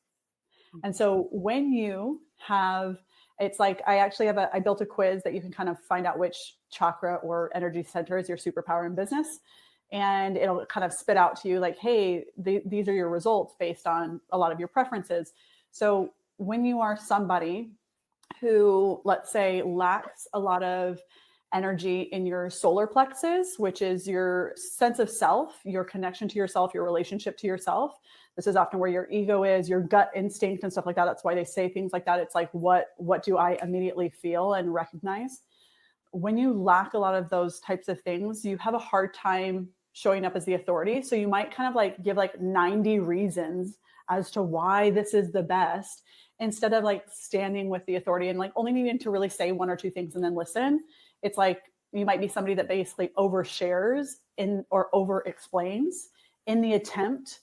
B: And so when you have, it's like I built a quiz that you can kind of find out which chakra or energy center is your superpower in business. And it'll kind of spit out to you like, hey, these are your results based on a lot of your preferences. So when you are somebody who, let's say, lacks a lot of energy in your solar plexus, which is your sense of self, your connection to yourself, your relationship to yourself. This is often where your ego is, your gut instinct and stuff like that. That's why they say things like that. It's like, what do I immediately feel and recognize? When you lack a lot of those types of things, you have a hard time showing up as the authority. So you might kind of like give like 90 reasons as to why this is the best instead of like standing with the authority and like only needing to really say one or two things and then listen. It's like you might be somebody that basically overshares or over explains in the attempt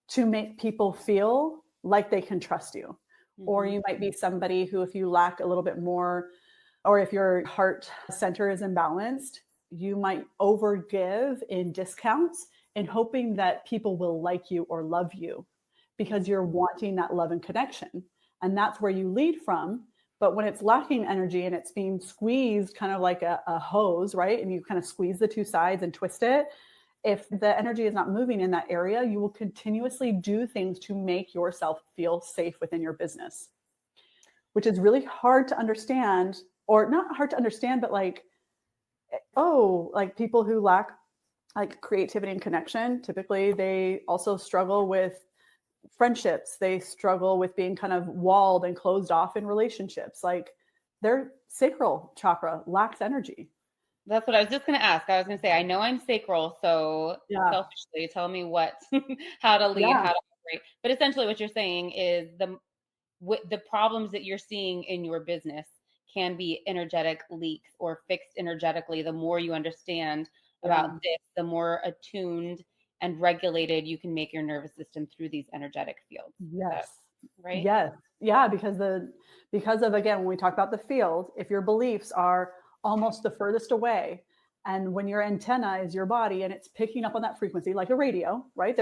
B: to make people feel like they can trust you. Or
A: Mm-hmm.
B: you might be somebody who, if you lack a little bit more, or if your heart center is imbalanced, you might overgive in discounts and hoping that people will like you or love you because you're wanting that love and connection. And that's where you lead from. But when it's lacking energy and it's being squeezed kind of like a hose, right? And you kind of squeeze the two sides and twist it. If the energy is not moving in that area, you will continuously do things to make yourself feel safe within your business, which is really hard to understand, or not hard to understand, but like, oh, like people who lack like creativity and connection, typically they also struggle with friendships. They struggle with being kind of walled and closed off in relationships. Like their sacral chakra lacks energy.
A: That's what I was just going to ask. I was going to say, I know I'm sacral, so
B: Yeah.
A: selfishly tell me what, how to lead,
B: Yeah.
A: how to operate. But essentially what you're saying is the problems that you're seeing in your business can be energetic leaks or fixed energetically. The more you understand about this, the more attuned and regulated you can make your nervous system through these energetic fields.
B: Yes.
A: Right?
B: Yes. Yeah. Because of, again, when we talk about the field, if your beliefs are almost the furthest away, and when your antenna is your body and it's picking up on that frequency, like a radio, right?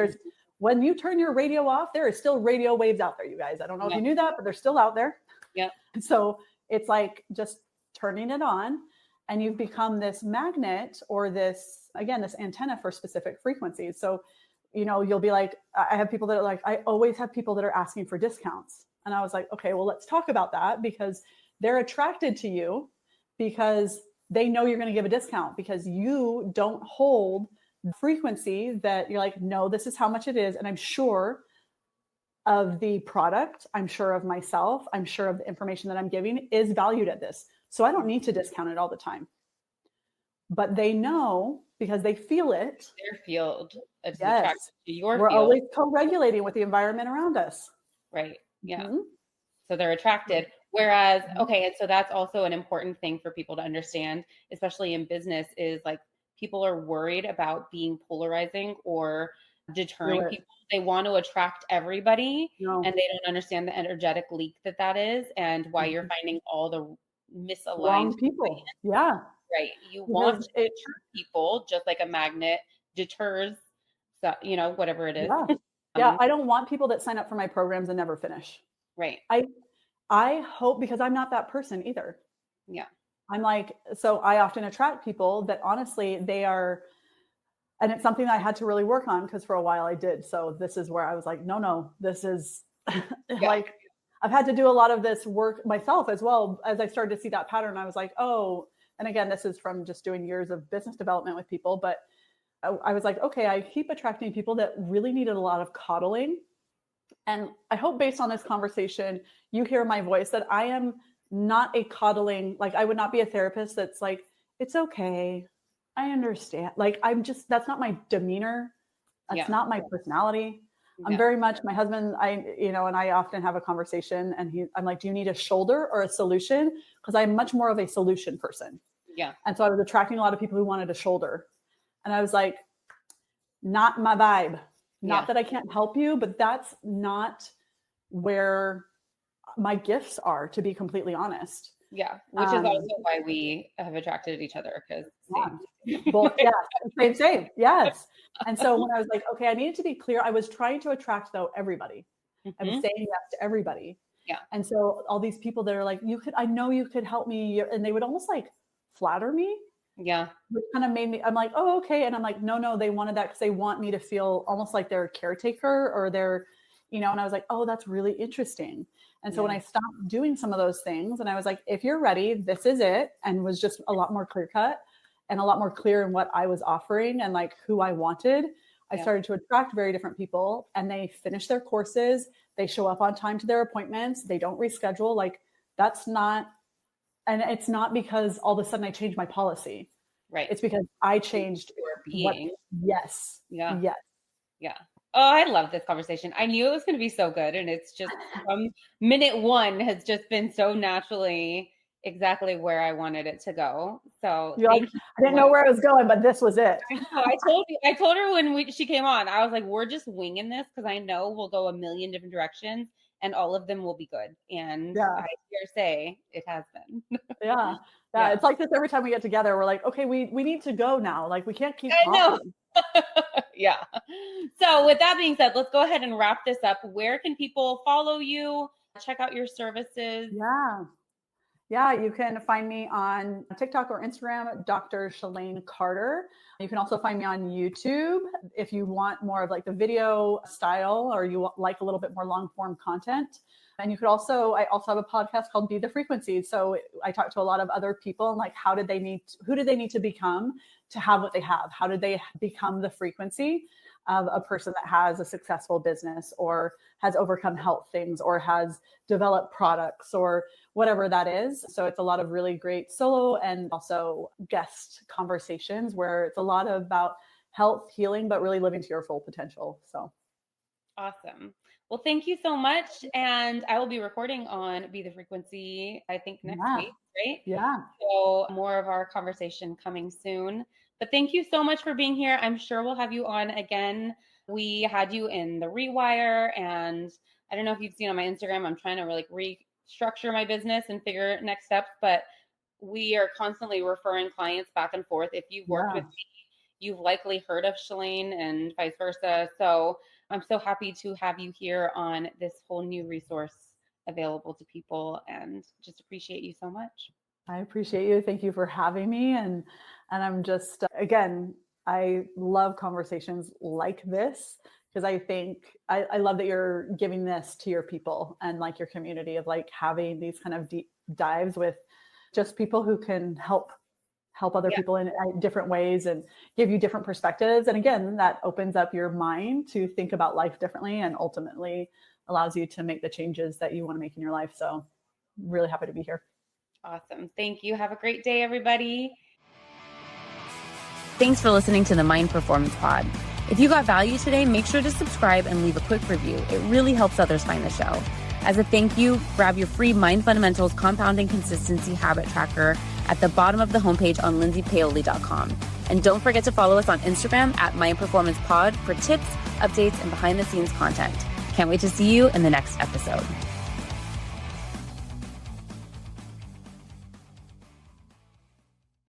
B: When you turn your radio off, there is still radio waves out there, you guys. I don't know if you knew that, but they're still out there.
A: Yeah.
B: So it's like just turning it on, and you've become this magnet, or this antenna for specific frequencies. So, you'll be like, I have people that are like, I always have people that are asking for discounts. And I was like, okay, well, let's talk about that, because they're attracted to you because they know you're going to give a discount, because you don't hold the frequency that you're like, no, this is how much it is. And I'm sure of the product, I'm sure of myself, I'm sure of the information that I'm giving is valued at this. So I don't need to discount it all the time. But they know, because they feel it.
A: Their field is
B: Yes.
A: attracted to your
B: We're
A: field.
B: always co-regulating with the environment around us.
A: Right. Yeah.
B: Mm-hmm.
A: So they're attracted. Whereas, okay, and so that's also an important thing for people to understand, especially in business, is like people are worried about being polarizing or deterring people. They want to attract everybody, and they don't understand the energetic leak that is, and why you're finding all the misaligned
B: wrong people. Yeah.
A: Right. You want to deter people just like a magnet deters, whatever it is.
B: Yeah. Yeah. I don't want people that sign up for my programs and never finish.
A: Right.
B: I hope, because I'm not that person either.
A: Yeah.
B: I'm like, so I often attract people that honestly they are, and it's something I had to really work on, because for a while I did. So this is where I was like, no, this is like, I've had to do a lot of this work myself as well. As I started to see that pattern, I was like, oh, and again, this is from just doing years of business development with people. But I was like, okay, I keep attracting people that really needed a lot of coddling. And I hope based on this conversation, you hear my voice, that I am not a coddling, like I would not be a therapist that's like, it's okay, I understand. Like, that's not my demeanor. That's not my personality. I'm very much, my husband, and I often have a conversation, and I'm like, do you need a shoulder or a solution? Because I'm much more of a solution person.
A: Yeah.
B: And so I was attracting a lot of people who wanted a shoulder. And I was like, not my vibe. Not that I can't help you, but that's not where my gifts are, to be completely honest.
A: Yeah. Which is also why we have attracted each other, because
B: same. Yes. And so when I was like, okay, I needed to be clear. I was trying to attract, though, everybody. I was saying yes to everybody.
A: Yeah.
B: And so all these people that are like, I know you could help me. And they would almost like flatter me.
A: Yeah.
B: Which kind of made me, I'm like, oh, okay. And I'm like, no, they wanted that because they want me to feel almost like they're a caretaker, or they're, and I was like, oh, that's really interesting. And so when I stopped doing some of those things, and I was like, if you're ready, this is it. And was just a lot more clear cut and a lot more clear in what I was offering and like who I wanted. I started to attract very different people, and they finish their courses. They show up on time to their appointments. They don't reschedule. Like, that's not, and it's not because all of a sudden I changed my policy.
A: Right.
B: It's because I changed
A: being.
B: Yes.
A: Yeah.
B: Yes.
A: Yeah. Oh, I love this conversation. I knew it was going to be so good. And it's just from minute one has just been so naturally exactly where I wanted it to go. So
B: I didn't know where I was going, but this was it.
A: I told her when she came on, I was like, we're just winging this, because I know we'll go a million different directions and all of them will be good. And I dare say it has been.
B: Yeah. It's like this every time we get together. We're like, okay, we need to go now. Like, we can't keep talking.
A: Yeah. So with that being said, let's go ahead and wrap this up. Where can people follow you, check out your services?
B: Yeah. Yeah, you can find me on TikTok or Instagram, Dr. Shalane Carter. You can also find me on YouTube if you want more of like the video style or you like a little bit more long form content. And I also have a podcast called Be the Frequency. So I talk to a lot of other people and like, who do they need to become to have what they have? How did they become the frequency of a person that has a successful business or has overcome health things or has developed products or whatever that is. So it's a lot of really great solo and also guest conversations where it's a lot about health, healing, but really living to your full potential. So
A: awesome. Well, thank you so much. And I will be recording on Be the Frequency, I think next week, right?
B: Yeah.
A: So more of our conversation coming soon. But thank you so much for being here. I'm sure we'll have you on again. We had you in the Rewire, and I don't know if you've seen on my Instagram, I'm trying to like restructure my business and figure next steps, but we are constantly referring clients back and forth. If you've worked with me, you've likely heard of Shalane and vice versa. So I'm so happy to have you here on this whole new resource available to people, and just appreciate you so much.
B: I appreciate you. Thank you for having me. And I'm just, again, I love conversations like this because I think I love that you're giving this to your people and like your community of like having these kind of deep dives with just people who can help other people in different ways and give you different perspectives. And again, that opens up your mind to think about life differently and ultimately allows you to make the changes that you want to make in your life. So really happy to be here.
A: Awesome. Thank you. Have a great day, everybody.
C: Thanks for listening to the Mind Performance Pod. If you got value today, make sure to subscribe and leave a quick review. It really helps others find the show. As a thank you, grab your free Mind Fundamentals Compounding Consistency Habit Tracker at the bottom of the homepage on lindsaypaoli.com. And don't forget to follow us on Instagram at Mind Performance Pod for tips, updates, and behind the scenes content. Can't wait to see you in the next episode.